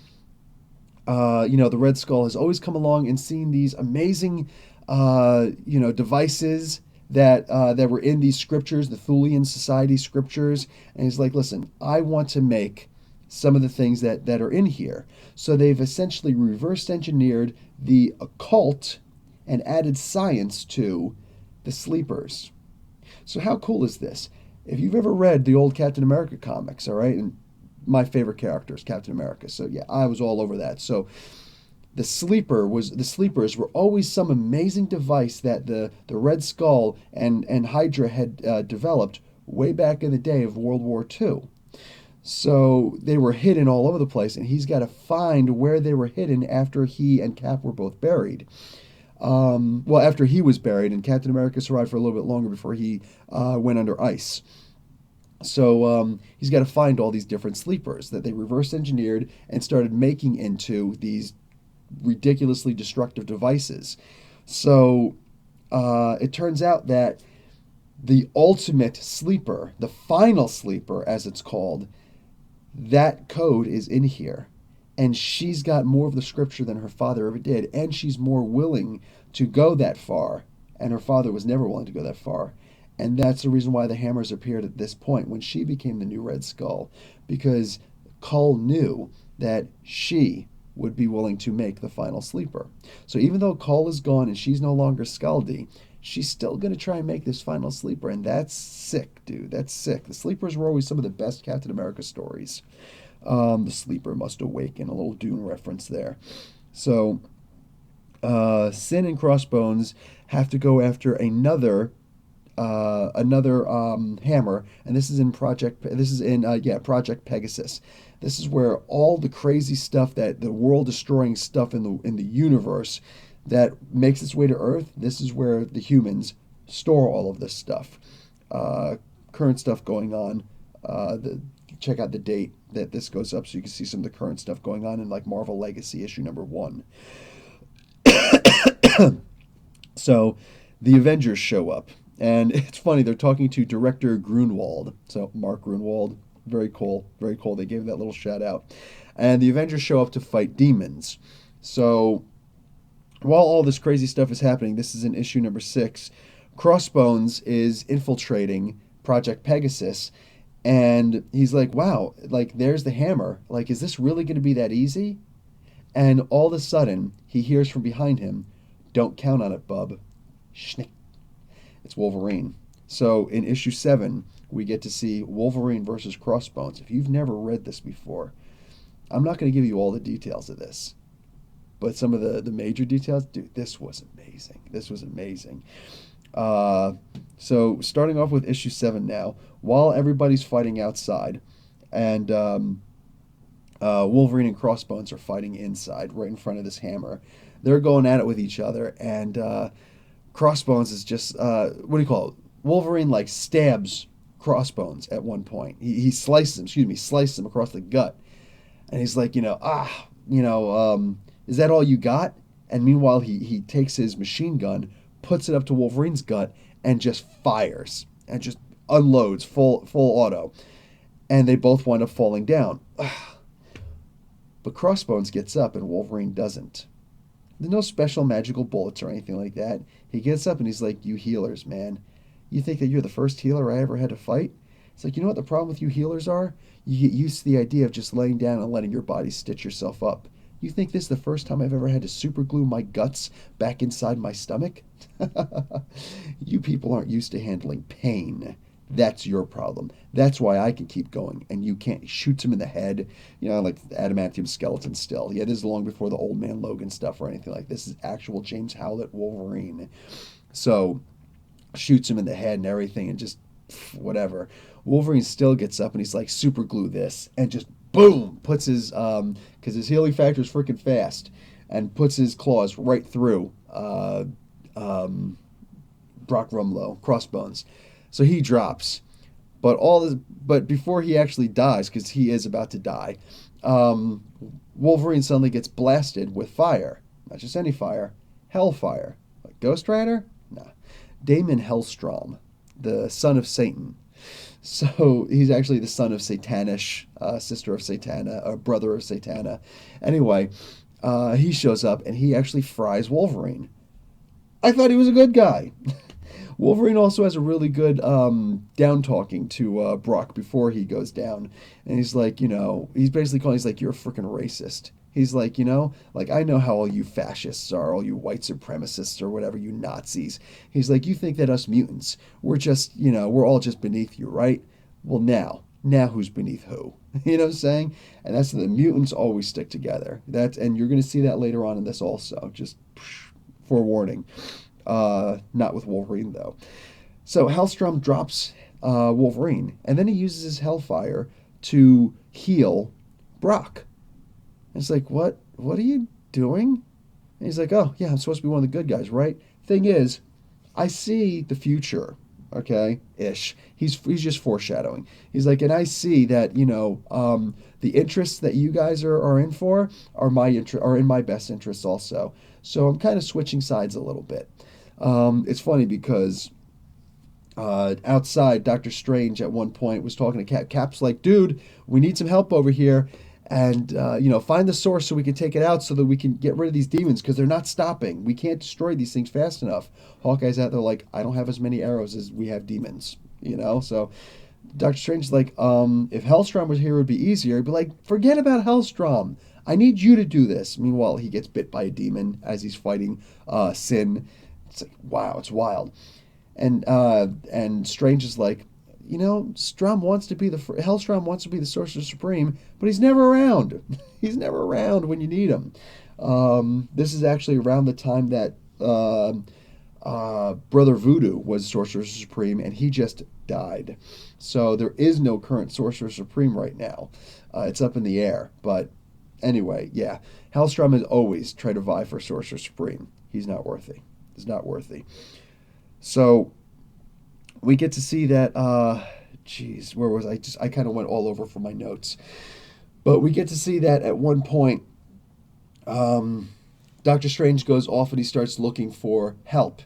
the Red Skull has always come along and seen these amazing devices that were in these scriptures, the Thulian Society scriptures, and he's like, listen, I want to make some of the things that are in here. So they've essentially reverse engineered the occult and added science to the sleepers. So how cool is this? If you've ever read the old Captain America comics, all right, and my favorite character is Captain America, so yeah, I was all over that. So the sleepers were always some amazing device that the Red Skull and Hydra had developed way back in the day of World War II. So they were hidden all over the place, and he's got to find where they were hidden after he and Cap were both buried. Well, after he was buried, and Captain America survived for a little bit longer before he went under ice. So he's got to find all these different sleepers that they reverse engineered and started making into these ridiculously destructive devices. So it turns out that the ultimate sleeper, the final sleeper as it's called, that code is in here. And she's got more of the scripture than her father ever did, and she's more willing to go that far. And her father was never willing to go that far. And that's the reason why the hammers appeared at this point when she became the new Red Skull, because Cull knew that she would be willing to make the final sleeper. So even though Cull is gone and she's no longer s.h.i.e.l.d., she's still going to try and make this final sleeper. And that's sick, dude. That's sick. The sleepers were always some of the best Captain America stories. The sleeper must awaken, a little Dune reference there. So Sin and Crossbones have to go after another hammer, and this is in Project Pegasus. This is where all the crazy stuff, that the world destroying stuff in the universe that makes its way to Earth, this is where the humans store all of this stuff. Current stuff going on. Check out the date that this goes up so you can see some of the current stuff going on in like Marvel Legacy issue number 1. So the Avengers show up, and it's funny, they're talking to director Grunwald. So Mark Grunwald, very cool, very cool. They gave that little shout out. And the Avengers show up to fight demons. So while all this crazy stuff is happening, this is in issue number 6, Crossbones is infiltrating Project Pegasus, and he's like, wow, like, there's the hammer. Like, is this really going to be that easy? And all of a sudden, he hears from behind him, don't count on it, bub. Schnick. It's Wolverine. So in issue 7, we get to see Wolverine versus Crossbones. If you've never read this before, I'm not going to give you all the details of this, but some of the major details, dude, this was amazing. This was amazing. So starting off with issue 7 now, while everybody's fighting outside, and Wolverine and Crossbones are fighting inside, right in front of this hammer. They're going at it with each other, and Crossbones is just what do you call it? Wolverine like stabs Crossbones at one point. He slices him across the gut, and he's like, is that all you got? And meanwhile, he takes his machine gun, puts it up to Wolverine's gut, and just fires and just unloads full auto, and they both wind up falling down. But Crossbones gets up and Wolverine doesn't. There's no special magical bullets or anything like that. He gets up and he's like, you healers, man. You think that you're the first healer I ever had to fight? It's like, you know what the problem with you healers are? You get used to the idea of just laying down and letting your body stitch yourself up. You think this is the first time I've ever had to super glue my guts back inside my stomach? You people aren't used to handling pain. That's your problem. That's why I can keep going, and you can't. Shoots him in the head, like the adamantium skeleton still. Yeah, this is long before the Old Man Logan stuff or anything like this. This is actual James Howlett Wolverine. So, shoots him in the head and everything, and just whatever. Wolverine still gets up and he's like, super glue this, and just boom, puts his, because his healing factor is freaking fast, and puts his claws right through um, Brock Rumlow, Crossbones. So he drops. But before he actually dies, because he is about to die, um, Wolverine suddenly gets blasted with fire. Not just any fire, hellfire. Like Ghost Rider? Nah. Damon Hellstrom, the son of Satan. So he's actually the son of Satanish, sister of Satana, or brother of Satana. Anyway, he shows up and he actually fries Wolverine. I thought he was a good guy. Wolverine also has a really good down talking to Brock before he goes down. And he's like, he's basically calling, he's like, you're a freaking racist. He's like, like, I know how all you fascists are, all you white supremacists or whatever, you Nazis. He's like, you think that us mutants, we're just, we're all just beneath you, right? Well, now who's beneath who? You know what I'm saying? And that's the mutants always stick together. And you're going to see that later on in this also. Just forewarning. Not with Wolverine, though. So Hellstrom drops Wolverine, and then he uses his Hellfire to heal Brock. And it's like, what are you doing? And he's like, oh, yeah, I'm supposed to be one of the good guys, right? Thing is, I see the future, okay, ish. He's just foreshadowing. He's like, and I see that, the interests that you guys are in for are in my best interests also. So I'm kind of switching sides a little bit. It's funny because outside, Doctor Strange at one point was talking to Cap. Cap's like, dude, we need some help over here. And, find the source so we can take it out so that we can get rid of these demons because they're not stopping. We can't destroy these things fast enough. Hawkeye's out there like, I don't have as many arrows as we have demons, So Doctor Strange's like, if Hellstrom was here, it would be easier. He'd be like, forget about Hellstrom. I need you to do this. Meanwhile, he gets bit by a demon as he's fighting Sin. It's like, wow, it's wild. And Strange is like, Hellstrom wants to be the Sorcerer Supreme, but he's never around. He's never around when you need him. This is actually around the time that Brother Voodoo was Sorcerer Supreme, and he just died. So there is no current Sorcerer Supreme right now. It's up in the air. But anyway, yeah, Hellstrom has always tried to vie for Sorcerer Supreme. He's not worthy. He's not worthy. So we get to see that, where was I? I kind of went all over for my notes. But we get to see that at one point, Doctor Strange goes off and he starts looking for help.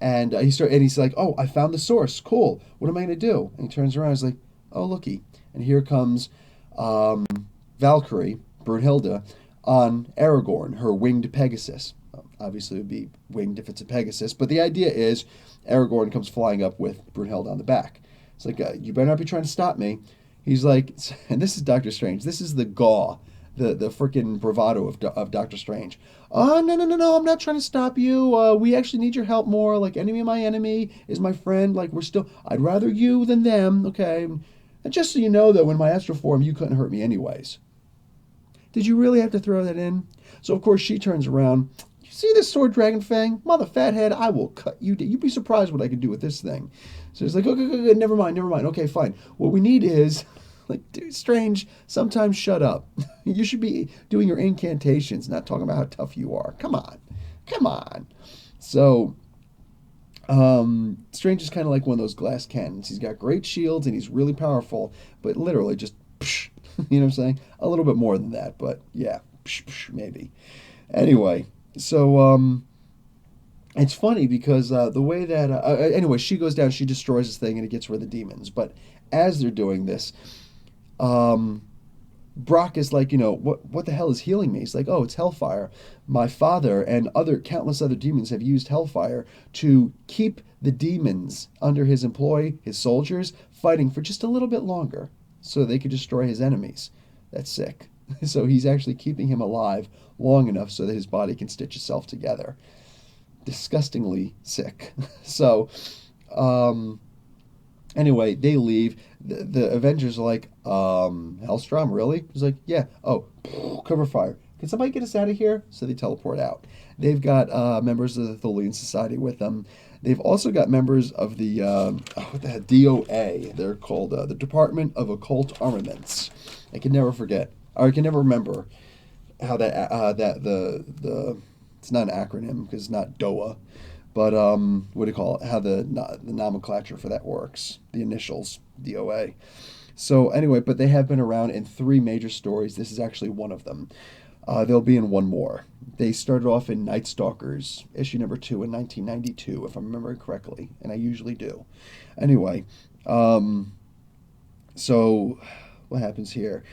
And he's like, oh, I found the source. Cool. What am I going to do? And he turns around and he's like, oh, looky. And here comes Valkyrie, Brunhilde, on Aragorn, her winged Pegasus. Obviously, it would be winged if it's a Pegasus. But the idea is Aragorn comes flying up with Brunhilde on the back. It's like, you better not be trying to stop me. He's like, and this is Doctor Strange. This is the gall, the freaking bravado of Doctor Strange. Oh, no, I'm not trying to stop you. We actually need your help more. Like, enemy of my enemy is my friend. Like, I'd rather you than them, okay? And just so you know, though, in my astral form, you couldn't hurt me anyways. Did you really have to throw that in? So, of course, she turns around. See this sword, Dragon Fang? Mother fathead, I will cut you down. You'd be surprised what I can do with this thing. So he's like, okay, never mind. Okay, fine. What we need is, like, dude, Strange, sometimes shut up. You should be doing your incantations, not talking about how tough you are. Come on. So, Strange is kind of like one of those glass cannons. He's got great shields and he's really powerful, but literally just, psh, you know what I'm saying? A little bit more than that, but yeah, maybe. Anyway. So, it's funny because the way that... anyway, she goes down, she destroys this thing, and it gets rid of the demons. But as they're doing this, Brock is like, what the hell is healing me? He's like, oh, it's Hellfire. My father and countless other demons have used Hellfire to keep the demons under his employ, his soldiers, fighting for just a little bit longer so they could destroy his enemies. That's sick. So he's actually keeping him alive long enough so that his body can stitch itself together. Disgustingly sick. So, anyway, they leave. The Avengers are like, Hellstrom, really? He's like, yeah. Oh, cover fire. can somebody get us out of here? So they teleport out. They've got members of the Thulian Society with them. They've also got members of the what the heck, DOA. They're called the Department of Occult Armaments. I can never forget, or I can never remember how the it's not an acronym because it's not DOA, but what do you call it? How the nomenclature for that works? The initials DOA. So anyway, but they have been around in 3 major stories. This is actually one of them. They'll be in one more. They started off in Night Stalkers, issue number 2 in 1992, if I'm remembering correctly, and I usually do. Anyway, so what happens here?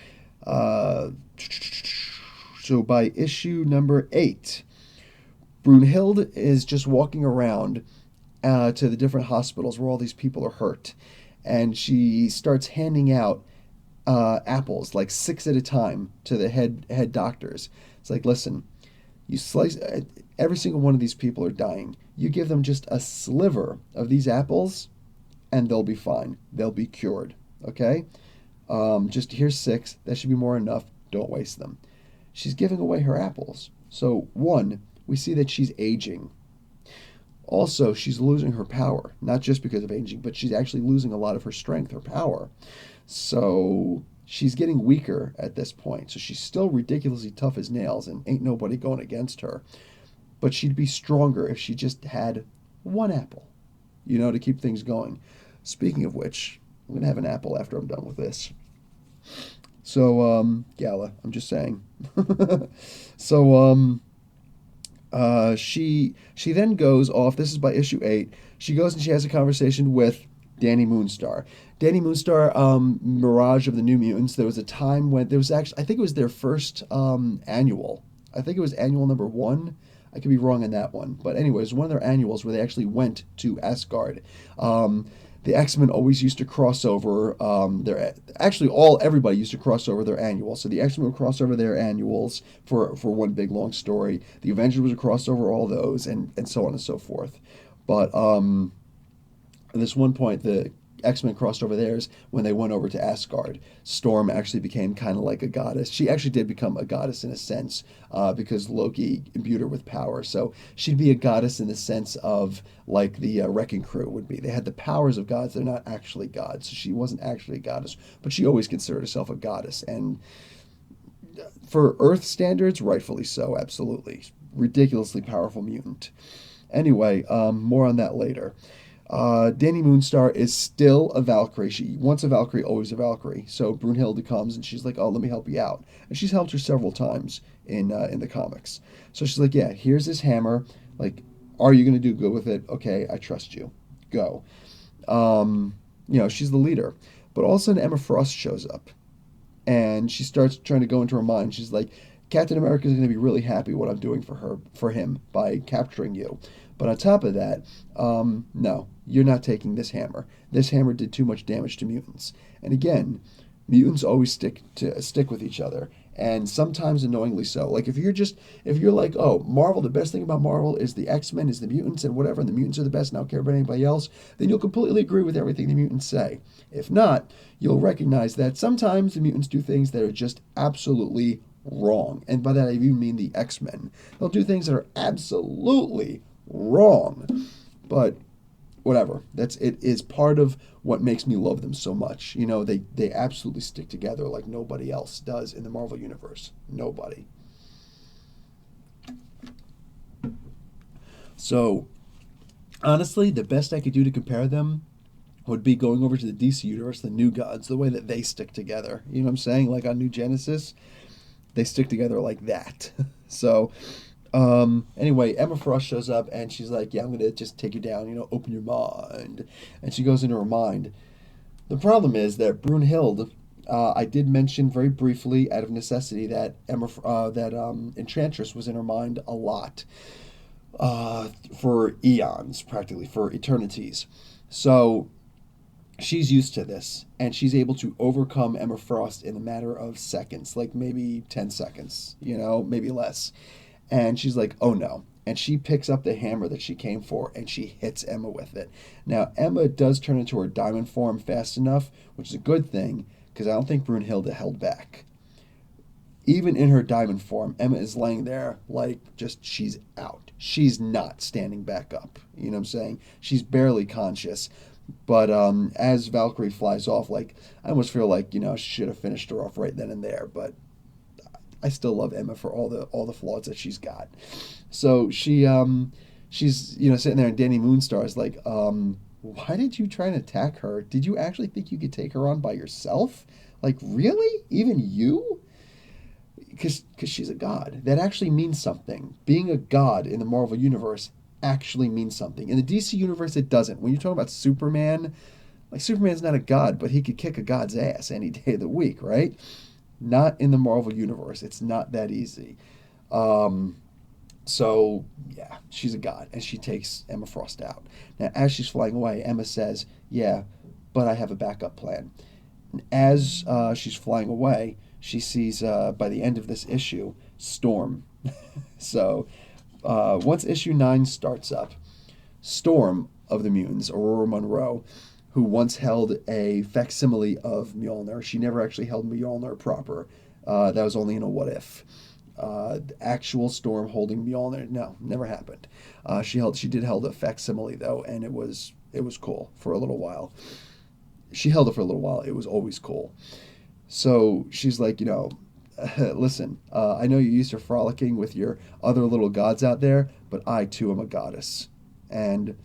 So by issue number 8, Brunhilde is just walking around to the different hospitals where all these people are hurt, and she starts handing out apples, like 6 at a time, to the head doctors. It's like, listen, you slice every single one of these people are dying. You give them just a sliver of these apples, and they'll be fine. They'll be cured. Okay, just here's 6. That should be more than enough. Don't waste them. She's giving away her apples. So 1, we see that she's aging. Also, she's losing her power, not just because of aging, but she's actually losing a lot of her strength, her power. So she's getting weaker at this point. So she's still ridiculously tough as nails and ain't nobody going against her. But she'd be stronger if she just had 1 apple, to keep things going. Speaking of which, I'm going to have an apple after I'm done with this. So, Gala, I'm just saying. So, she then goes off. This is by issue 8. She goes and she has a conversation with Danny Moonstar. Danny Moonstar, Mirage of the New Mutants. There was a time when there was actually, I think it was their first annual. I think it was annual number 1. I could be wrong on that one, but anyways, one of their annuals where they actually went to S.h.i.e.l.d. The X-Men always used to cross over everybody used to cross over their annuals. So the X-Men would cross over their annuals for one big long story. The Avengers would cross over all those and so on and so forth. But at this one point, the X-Men crossed over theirs when they went over to Asgard. Storm actually became kind of like a goddess. She actually did become a goddess in a sense because Loki imbued her with power. So she'd be a goddess in the sense of like the Wrecking Crew would be. They had the powers of gods. They're not actually gods. So she wasn't actually a goddess, but she always considered herself a goddess. And for Earth standards, rightfully so, absolutely. Ridiculously powerful mutant. Anyway, more on that later. Danny Moonstar is still a Valkyrie. She once a Valkyrie, always a Valkyrie. So Brunhilde comes and she's like, "Oh, let me help you out." And she's helped her several times in the comics. So she's like, "Yeah, here's this hammer. Like, are you gonna do good with it? Okay, I trust you. Go." She's the leader. But all of a sudden, Emma Frost shows up, and she starts trying to go into her mind. She's like, "Captain America is going to be really happy what I'm doing for him by capturing you. But on top of that, no, you're not taking this hammer. This hammer did too much damage to mutants." And again, mutants always stick with each other, and sometimes annoyingly so. Like if you're like, "Oh, Marvel, the best thing about Marvel is the X-Men, is the mutants, and whatever, and the mutants are the best, and I don't care about anybody else," then you'll completely agree with everything the mutants say. If not, you'll recognize that sometimes the mutants do things that are just absolutely wrong. And by that I even mean the X-Men. They'll do things that are absolutely wrong. But whatever. It is part of what makes me love them so much. They absolutely stick together like nobody else does in the Marvel universe. Nobody. So honestly, the best I could do to compare them would be going over to the DC universe, the New Gods, the way that they stick together. You know what I'm saying? Like on New Genesis, they stick together like that. So anyway, Emma Frost shows up and she's like, "Yeah, I'm gonna just take you down, open your mind." And she goes into her mind. The problem is that Brunhilde, I did mention very briefly out of necessity that Enchantress was in her mind a lot, for eons, practically for eternities. So she's used to this, and she's able to overcome Emma Frost in a matter of seconds, like maybe 10 seconds, maybe less. And she's like, "Oh no." And she picks up the hammer that she came for, and she hits Emma with it. Now, Emma does turn into her diamond form fast enough, which is a good thing, because I don't think Brunhilde held back. even in her diamond form, Emma is laying there like just she's out. She's not standing back up. You know what I'm saying? She's barely conscious. But as Valkyrie flies off, like I almost feel like she should have finished her off right then and there. But I still love Emma for all the flaws that she's got. So she's sitting there, and Danny Moonstar is like, why did you try and attack her? Did you actually think you could take her on by yourself? Like, really? Even you? Because she's a god. That actually means something. Being a god in the Marvel Universe actually means something. In the DC Universe, it doesn't. When you're talking about Superman, like, Superman's not a god, but he could kick a god's ass any day of the week, right? Not in the Marvel Universe. It's not that easy. So, yeah, she's a god, and she takes Emma Frost out. Now, as she's flying away, Emma says, yeah, but I have a backup plan. And as she's flying away, she sees, by the end of this issue, Storm. So, once issue 9 starts up, Storm of the Mutants, Aurora Monroe, who once held a facsimile of Mjolnir. She never actually held Mjolnir proper. That was only in a what if. The actual Storm holding Mjolnir, no, never happened. She did hold a facsimile though, and it was cool for a little while. She held it for a little while. It was always cool. So she's like, listen, I know you used to frolicking with your other little gods out there, but I too am a goddess, and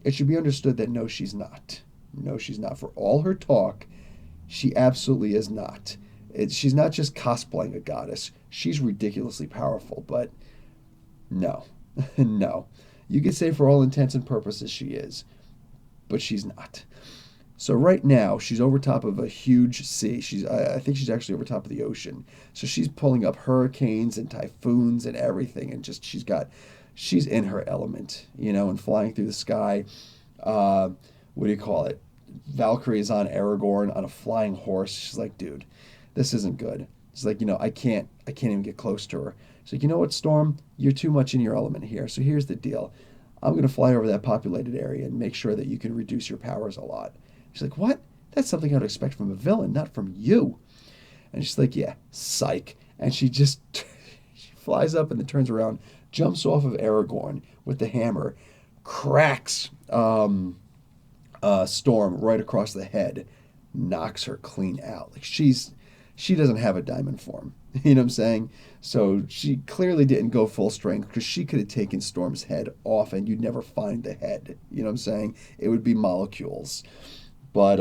it should be understood that no, she's not. No, she's not. For all her talk, she absolutely is not. She's not just cosplaying a goddess. She's ridiculously powerful, but no. No. You could say for all intents and purposes she is, but she's not. So right now, she's over top of a huge sea. I think she's actually over top of the ocean. So she's pulling up hurricanes and typhoons and everything, and just she's in her element, and flying through the sky. What do you call it? Valkyrie is on Aragorn on a flying horse. She's like, dude, this isn't good. She's like, I can't even get close to her. She's like, you know what, Storm? You're too much in your element here. So here's the deal. I'm going to fly over that populated area and make sure that you can reduce your powers a lot. She's like, what? That's something I'd expect from a villain, not from you. And she's like, yeah, psych. And she flies up and then turns around, jumps off of Aragorn with the hammer, cracks Storm right across the head, knocks her clean out. Like she doesn't have a diamond form. You know what I'm saying? So she clearly didn't go full strength, because she could have taken Storm's head off and you'd never find the head. You know what I'm saying? It would be molecules. But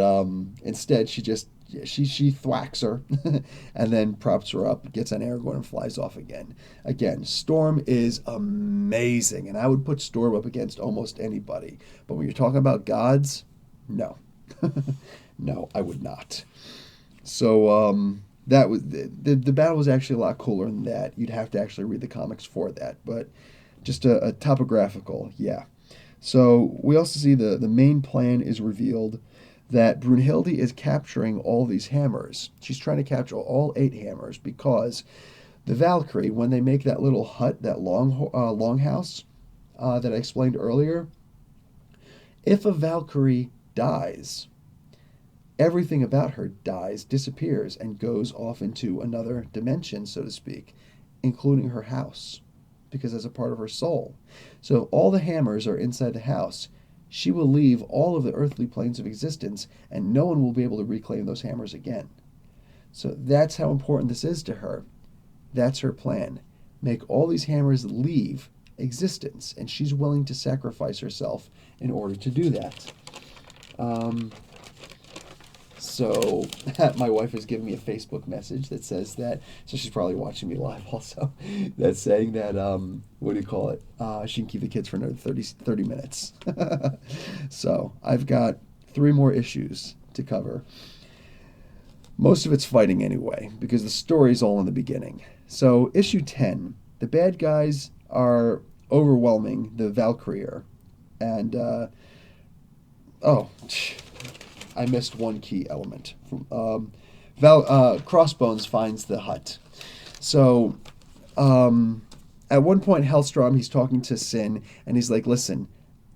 instead, she thwacks her and then props her up, gets on Aragorn, and flies off again. Again, Storm is amazing, and I would put Storm up against almost anybody. But when you're talking about gods, no. No, I would not. So that was the battle was actually a lot cooler than that. You'd have to actually read the comics for that, but just a topographical, yeah. So we also see the main plan is revealed, that Brunhilde is capturing all these hammers. She's trying to capture all 8 hammers, because the Valkyrie, when they make that little hut, that longhouse that I explained earlier, if a Valkyrie dies, everything about her dies, disappears, and goes off into another dimension, so to speak, including her house, because that's a part of her soul. So if all the hammers are inside the house, she will leave all of the earthly planes of existence, and no one will be able to reclaim those hammers again. So that's how important this is to her. That's her plan. Make all these hammers leave existence, and she's willing to sacrifice herself in order to do that. So my wife has given me a Facebook message that says that, so she's probably watching me live also, that's saying that, what do you call it? She can keep the kids for another 30 minutes. So I've got 3 more issues to cover. Most of it's fighting anyway, because the story's all in the beginning. So issue 10, the bad guys are overwhelming the Valkyrie, and, I missed one key element. Crossbones finds the hut. So, at one point, Hellstrom, he's talking to Sin, and he's like, listen,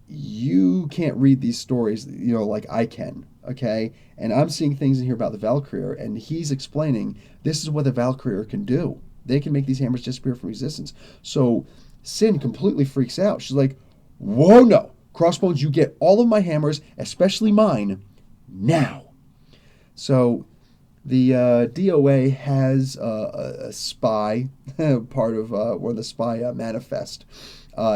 you can't read these stories, like I can. okay? And I'm seeing things in here about the Valkyrie, and he's explaining this is what the Valkyrie can do. They can make these hammers disappear from existence. So Sin completely freaks out. She's like, whoa, no. Crossbones, you get all of my hammers, especially mine, now. So the DOA has a spy, part of one of the spy manifest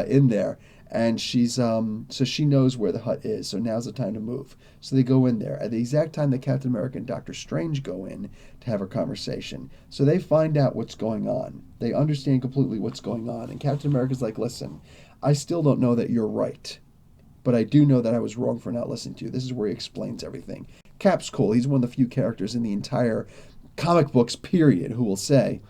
in there. And so she knows where the hut is. So now's the time to move. So they go in there at the exact time that Captain America and Doctor Strange go in to have a conversation. So they find out what's going on. They understand completely what's going on. And Captain America's like, listen, I still don't know that you're right, but I do know that I was wrong for not listening to you. This is where he explains everything. Cap's cool. He's one of the few characters in the entire comic books, period, who will say,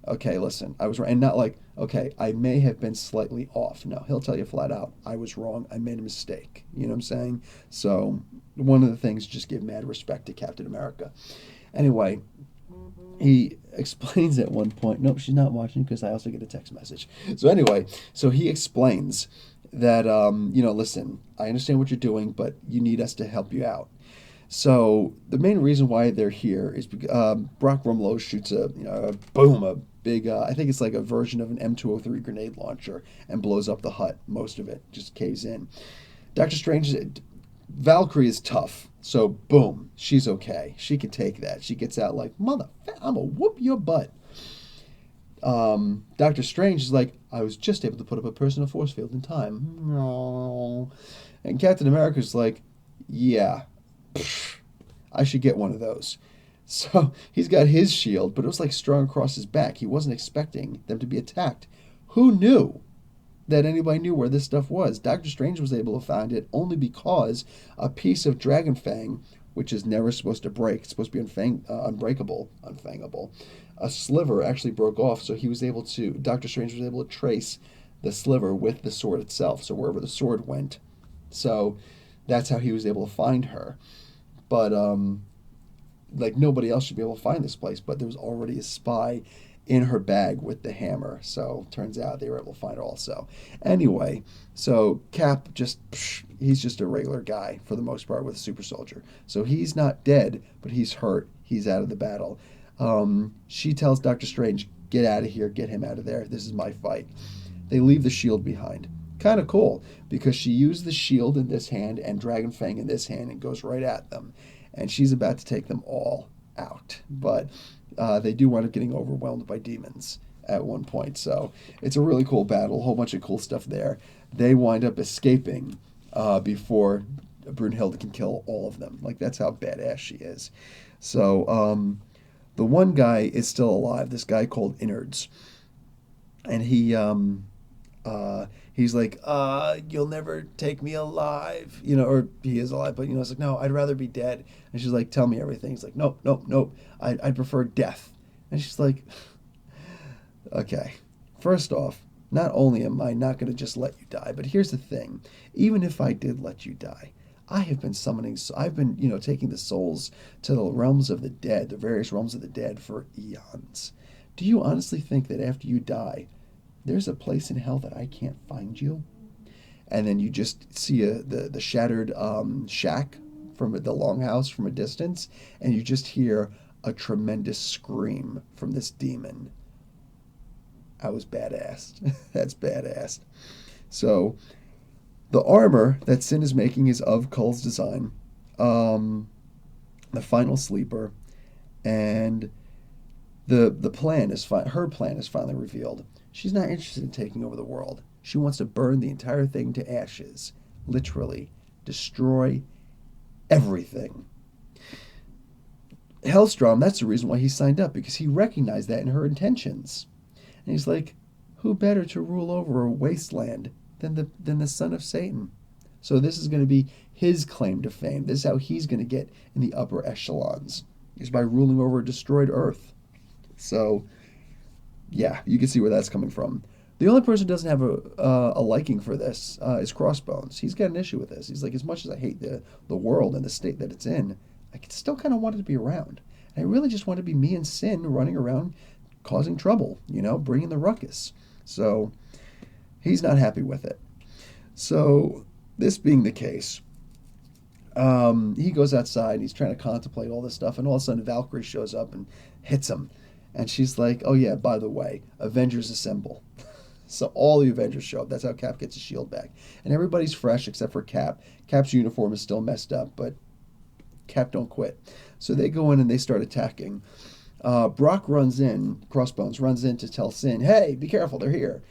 okay, listen, I was wrong. And not like, okay, I may have been slightly off. No, he'll tell you flat out, I was wrong. I made a mistake. You know what I'm saying? So one of the things, just give mad respect to Captain America. Anyway, he explains at one point, nope, she's not watching because I also get a text message. So anyway, so he explains that, listen, I understand what you're doing, but you need us to help you out. So the main reason why they're here is because Brock Rumlow shoots a big, I think it's like a version of an M203 grenade launcher and blows up the hut. Most of it just caves in. Doctor Strange, Valkyrie is tough, so boom, she's okay. She can take that. She gets out like, I'm gonna whoop your butt. Doctor Strange is like, I was just able to put up a personal force field in time. No. And Captain America's like, yeah, I should get one of those. So he's got his shield, but it was like strung across his back. He wasn't expecting them to be attacked. Who knew that anybody knew where this stuff was? Doctor Strange was able to find it only because a piece of Dragon Fang, which is never supposed to break, it's supposed to be unfangable. A sliver actually broke off, so Doctor Strange was able to trace the sliver with the sword itself, so wherever the sword went. So that's how he was able to find her. But nobody else should be able to find this place, but there was already a spy in her bag with the hammer. So turns out they were able to find her also. Anyway, so Cap he's just a regular guy for the most part with a super soldier. So he's not dead, but he's hurt. He's out of the battle. She tells Doctor Strange, get out of here, get him out of there. This is my fight. They leave the shield behind. Kind of cool, because she used the shield in this hand and Dragon Fang in this hand and goes right at them. And she's about to take them all out. But they do wind up getting overwhelmed by demons at one point. So it's a really cool battle, a whole bunch of cool stuff there. They wind up escaping before Brunhilde can kill all of them. Like, that's how badass she is. So the one guy is still alive, this guy called Innards. And he's like, you'll never take me alive, or he is alive, but it's like, no, I'd rather be dead. And she's like, tell me everything. He's like, nope, I'd prefer death. And she's like, okay, first off, not only am I not going to just let you die, but here's the thing, even if I did let you die, I've been taking the souls to the realms of the dead, the various realms of the dead for eons. Do you honestly think that after you die, there's a place in hell that I can't find you? And then you just see the shattered shack from the longhouse from a distance, and you just hear a tremendous scream from this demon. I was badass. That's badass. So the armor that Sin is making is of Cull's design, the final sleeper, and the plan is her plan is finally revealed. She's not interested in taking over the world. She wants to burn the entire thing to ashes. Literally. Destroy everything. Hellstrom, that's the reason why he signed up, because he recognized that in her intentions. And he's like, who better to rule over a wasteland than the son of Satan? So this is going to be his claim to fame. This is how he's going to get in the upper echelons, is by ruling over a destroyed Earth. So yeah, you can see where that's coming from. The only person who doesn't have a liking for this is Crossbones. He's got an issue with this. He's like, as much as I hate the world and the state that it's in, I still kind of want it to be around. And I really just want to be me and Sin running around causing trouble, bringing the ruckus. So he's not happy with it. So this being the case, He goes outside and he's trying to contemplate all this stuff, and all of a sudden Valkyrie shows up and hits him, and she's like, "Oh yeah, by the way, Avengers assemble." So all the Avengers show up. That's how Cap gets his shield back, and everybody's fresh except for Cap. Cap's uniform is still messed up, but Cap don't quit. So they go in and they start attacking. Brock runs in, Crossbones runs in to tell Sin, "Hey, be careful, they're here."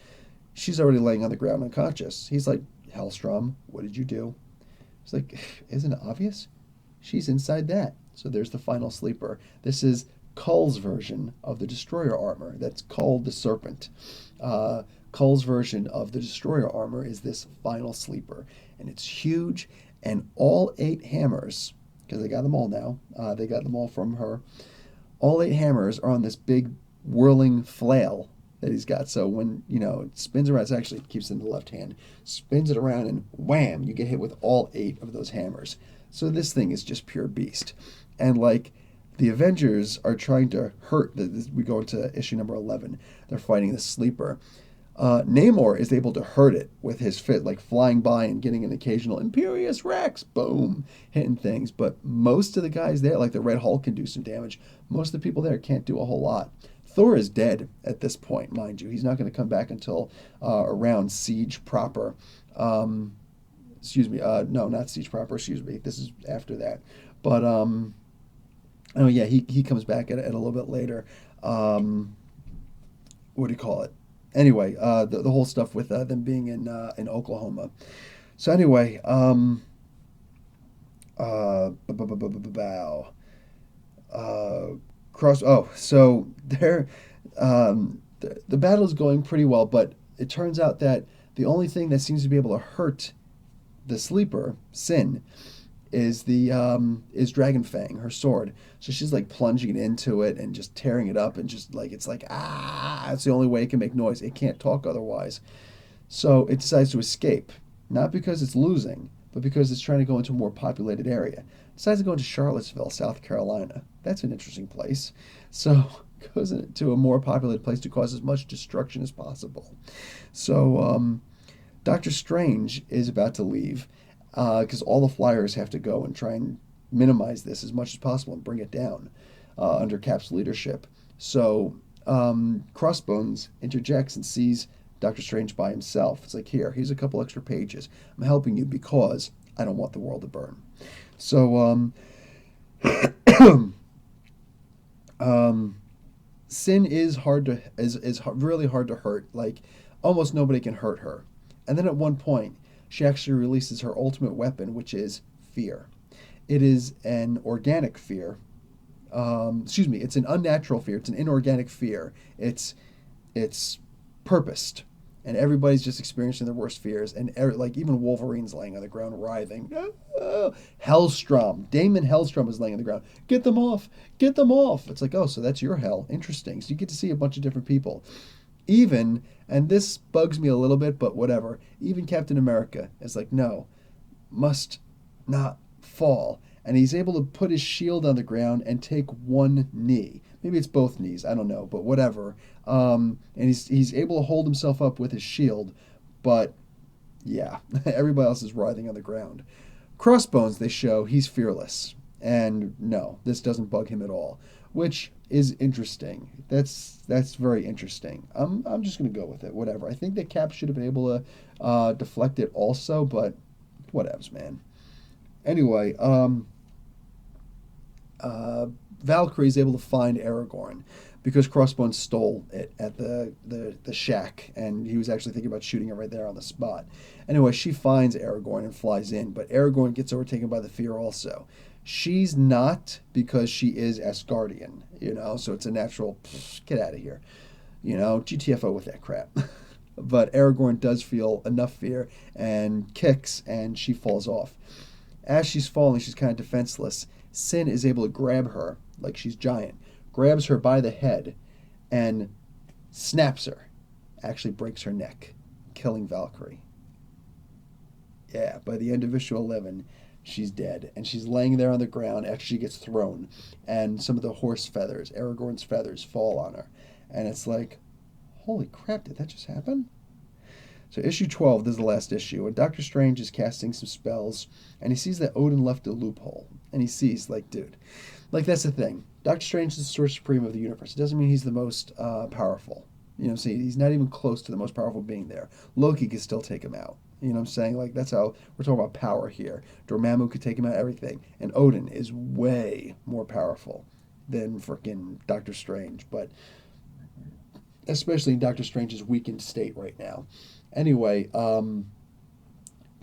She's already laying on the ground unconscious. He's like, "Hellstrom, what did you do?" It's like, isn't it obvious? She's inside that. So there's the final sleeper. This is Cull's version of the Destroyer armor. That's called the Serpent. Cull's version of the Destroyer armor is this final sleeper. And it's huge. And all 8 hammers, because they got them all now, they got them all from her. All 8 hammers are on this big whirling flail that he's got. So when, it spins around, it actually keeps it in the left hand, spins it around and wham, you get hit with all 8 of those hammers. So this thing is just pure beast. And like the Avengers are trying to hurt, we go into issue number 11, they're fighting the sleeper. Namor is able to hurt it with his fit, like flying by and getting an occasional Imperious Rex, boom, hitting things. But most of the guys there, like the Red Hulk, can do some damage. Most of the people there can't do a whole lot. Thor is dead at this point, mind you. He's not going to come back until around Siege proper. Excuse me. No, not Siege proper. Excuse me. This is after that. But oh yeah, he comes back at a little bit later. What do you call it? Anyway, the whole stuff with them being in Oklahoma. So anyway, bow. So there, the battle is going pretty well, but it turns out that the only thing that seems to be able to hurt the sleeper, Sin, is Dragon Fang, her sword. So she's like plunging into it and just tearing it up, and just like it's the only way it can make noise. It can't talk otherwise. So it decides to escape, not because it's losing, but because it's trying to go into a more populated area. It decides to go into Charlottesville, South Carolina. That's an interesting place. So it goes into a more populated place to cause as much destruction as possible. So Doctor Strange is about to leave because all the flyers have to go and try and minimize this as much as possible and bring it down under Cap's leadership. So Crossbones interjects and sees Doctor Strange by himself. It's like, here's a couple extra pages. I'm helping you because I don't want the world to burn. So Sin is really hard to hurt. Like almost nobody can hurt her. And then at one point, she actually releases her ultimate weapon, which is fear. It is an organic fear. It's an unnatural fear. It's an inorganic fear. It's purposed, and everybody's just experiencing their worst fears. And like even Wolverine's laying on the ground writhing. Hellstrom, Damon Hellstrom is laying on the ground. Get them off! Get them off! It's like, oh, so that's your hell. Interesting. So you get to see a bunch of different people. Even, and this bugs me a little bit, but whatever, even Captain America is like, no, must not fall. And he's able to put his shield on the ground and take one knee. Maybe it's both knees, I don't know, but whatever. And he's able to hold himself up with his shield, but yeah, everybody else is writhing on the ground. Crossbones, they show he's fearless. And no, this doesn't bug him at all, which is interesting. That's very interesting. I'm just gonna go with it. Whatever. I think that Cap should have been able to deflect it also, but whatevs, man. Anyway, Valkyrie is able to find Aragorn because Crossbones stole it at the shack, and he was actually thinking about shooting it right there on the spot. Anyway, she finds Aragorn and flies in, but Aragorn gets overtaken by the fear also. She's not, because she is Asgardian, so it's a natural, get out of here, GTFO with that crap. But Aragorn does feel enough fear and kicks, and she falls off. As she's falling, she's kind of defenseless. Sin is able to grab her, like she's giant, grabs her by the head, and snaps her. Actually breaks her neck, killing Valkyrie. Yeah, by the end of issue 11, she's dead, and she's laying there on the ground after she gets thrown, and some of the horse feathers, Aragorn's feathers, fall on her. And it's like, holy crap, did that just happen? So issue 12, this is the last issue, and Doctor Strange is casting some spells, and he sees that Odin left a loophole, and he sees, like, dude, like, that's the thing. Doctor Strange is the source supreme of the universe. It doesn't mean he's the most powerful. You know, see, he's not even close to the most powerful being there. Loki could still take him out. You know what I'm saying? Like, that's how we're talking about power here. Dormammu could take him out, everything. And Odin is way more powerful than freaking Doctor Strange. But especially in Doctor Strange's weakened state right now. Anyway,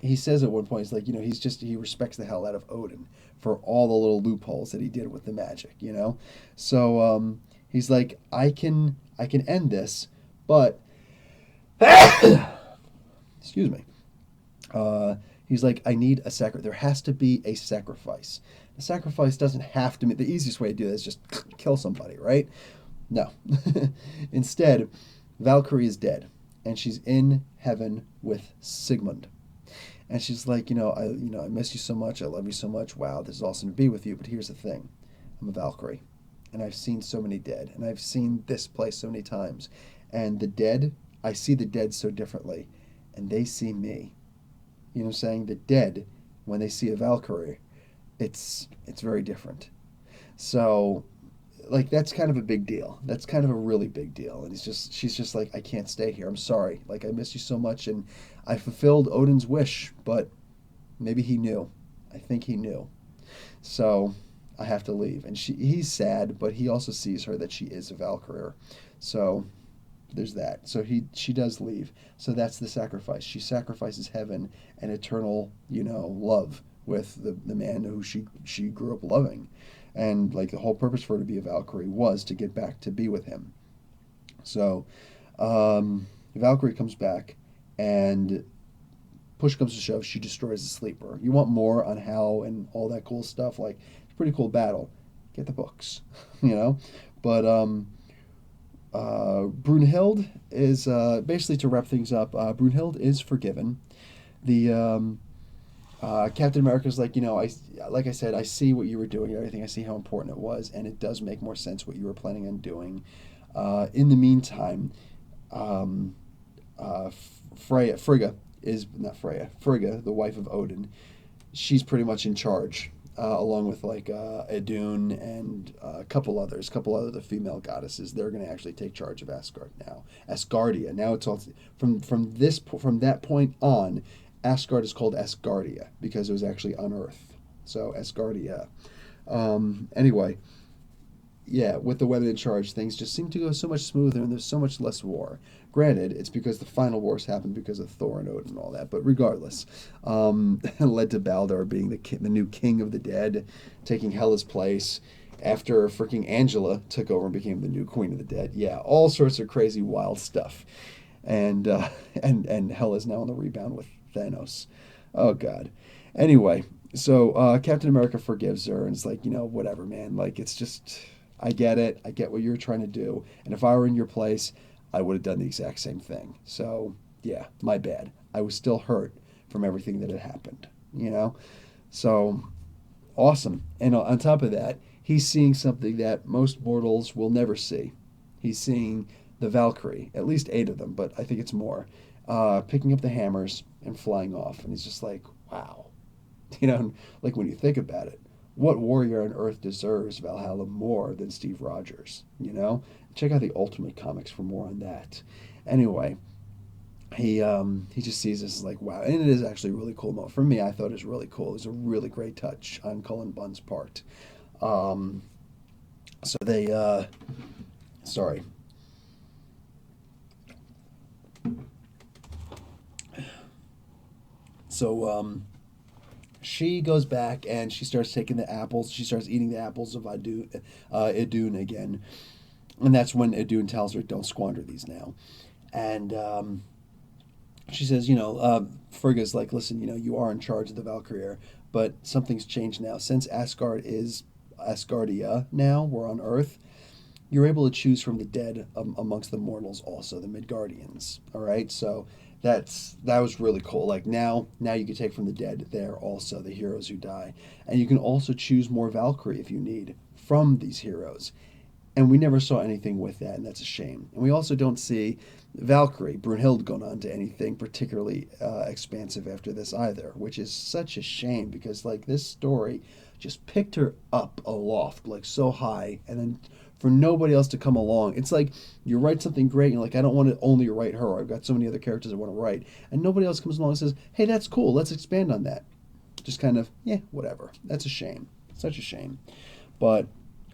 he says at one point, he's like, he respects the hell out of Odin for all the little loopholes that he did with the magic, you know? So he's like, I can end this, but excuse me. He's like, I need a sacrifice. There has to be a sacrifice. The sacrifice doesn't have to be, the easiest way to do that is just kill somebody, right? No. Instead, Valkyrie is dead, and she's in heaven with Sigmund. And she's like, I miss you so much. I love you so much. Wow, this is awesome to be with you. But here's the thing. I'm a Valkyrie, and I've seen so many dead, and I've seen this place so many times. And the dead, I see the dead so differently, and they see me. You know what I'm saying? The dead, when they see a Valkyrie, it's very different. So, like, that's kind of a big deal. That's kind of a really big deal. And she's just like, I can't stay here. I'm sorry. Like, I miss you so much, and I fulfilled Odin's wish, but maybe he knew. I think he knew. So I have to leave. And he's sad, but he also sees her that she is a Valkyrie. So there's that. So she does leave. So that's the sacrifice. She sacrifices heaven and eternal, love with the man who she grew up loving. And, like, the whole purpose for her to be a Valkyrie was to get back to be with him. So Valkyrie comes back, and push comes to shove, she destroys the sleeper. You want more on how and all that cool stuff? Like, it's a pretty cool battle. Get the books, But Brunhilde is, basically, to wrap things up, Brunhilde is forgiven. The Captain America's like, like I said, I see what you were doing and everything. I see how important it was, and it does make more sense what you were planning on doing. In the meantime, Frigga, the wife of Odin, she's pretty much in charge, along with, like, Idun and a couple other female goddesses. They're going to actually take charge of Asgard now. Asgardia. Now it's all from that point on. Asgard is called Asgardia because it was actually on Earth. So Asgardia. Anyway, yeah, with the women in charge, things just seem to go so much smoother, and there's so much less war. Granted, it's because the final wars happened because of Thor and Odin and all that, but regardless, led to Baldur being the new king of the dead, taking Hela's place after freaking Angela took over and became the new queen of the dead. Yeah, all sorts of crazy, wild stuff. And Hela's now on the rebound with Thanos. Oh, God. Anyway, so Captain America forgives her, and it's like, whatever, man. Like, it's just, I get it. I get what you're trying to do. And if I were in your place, I would have done the exact same thing. So, yeah, my bad. I was still hurt from everything that had happened, So, awesome. And on top of that, he's seeing something that most mortals will never see. He's seeing the Valkyrie, at least 8 of them, but I think it's more, picking up the hammers and flying off. And he's just like, wow. Like, when you think about it, what warrior on Earth deserves Valhalla more than Steve Rogers? Check out the Ultimate Comics for more on that. Anyway, he just sees this as like, wow. And it is actually a really cool moment. For me, I thought it was really cool. It was a really great touch on Cullen Bunn's part. So they, sorry. So, she goes back and she starts taking the apples. She starts eating the apples of Idun again. And that's when Idun tells her, don't squander these now. And she says, Frigga's like, listen, you are in charge of the Valkyrie, but something's changed now. Since Asgard is Asgardia now, we're on Earth, you're able to choose from the dead amongst the mortals also, the Midgardians. All right? So that was really cool. Like, now you can take from the dead there also, the heroes who die. And you can also choose more Valkyrie if you need from these heroes. And we never saw anything with that, and that's a shame. And we also don't see Valkyrie, Brunhilde, going on to anything particularly expansive after this either, which is such a shame because like this story just picked her up aloft, like so high, and then for nobody else to come along. It's like you write something great, and you're like, I don't want to only write her. I've got so many other characters I want to write, and nobody else comes along and says, hey, that's cool. Let's expand on that. Just kind of, yeah, whatever. That's a shame. Such a shame. But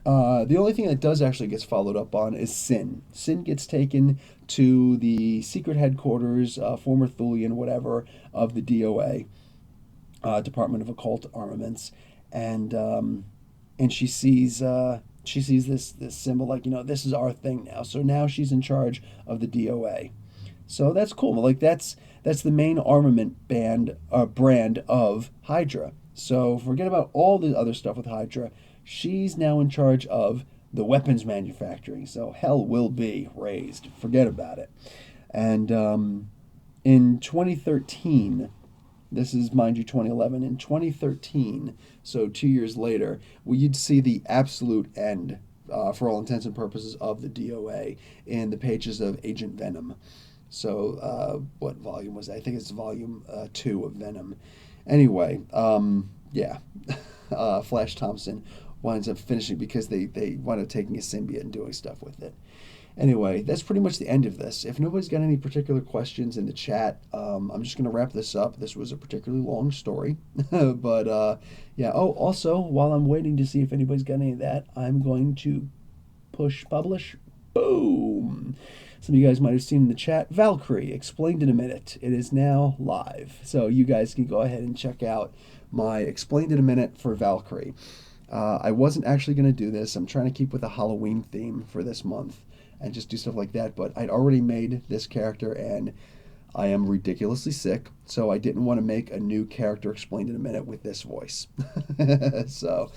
the only thing that does actually gets followed up on is Sin. Sin gets taken to the secret headquarters, former Thulian, whatever, of the DOA, Department of Occult Armaments, and she sees this symbol like this is our thing now. So now she's in charge of the DOA. So that's cool. Like that's the main armament brand of Hydra. So forget about all the other stuff with Hydra. She's now in charge of the weapons manufacturing. So hell will be raised. Forget about it. And in 2013, this is, mind you, 2011. In 2013, so 2 years later, you'd see the absolute end, for all intents and purposes, of the DOA in the pages of Agent Venom. So, what volume was that? I think it's volume 2 of Venom. Anyway, yeah, Flash Thompson winds up finishing because they wind up taking a symbiote and doing stuff with it. Anyway, that's pretty much the end of this. If nobody's got any particular questions in the chat, I'm just going to wrap this up. This was a particularly long story. But, yeah. Oh, also, while I'm waiting to see if anybody's got any of that, I'm going to push publish. Boom! Some of you guys might have seen in the chat, Valkyrie, Explained in a Minute. It is now live. So you guys can go ahead and check out my Explained in a Minute for Valkyrie. I wasn't actually going to do this. I'm trying to keep with a Halloween theme for this month and just do stuff like that. But I'd already made this character, and I am ridiculously sick, so I didn't want to make a new character explained in a minute with this voice. So,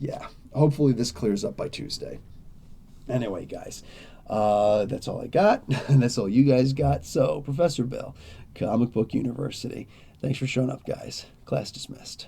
yeah. Hopefully this clears up by Tuesday. Anyway, guys, that's all I got, and that's all you guys got. So, Professor Bill, Comic Book University. Thanks for showing up, guys. Class dismissed.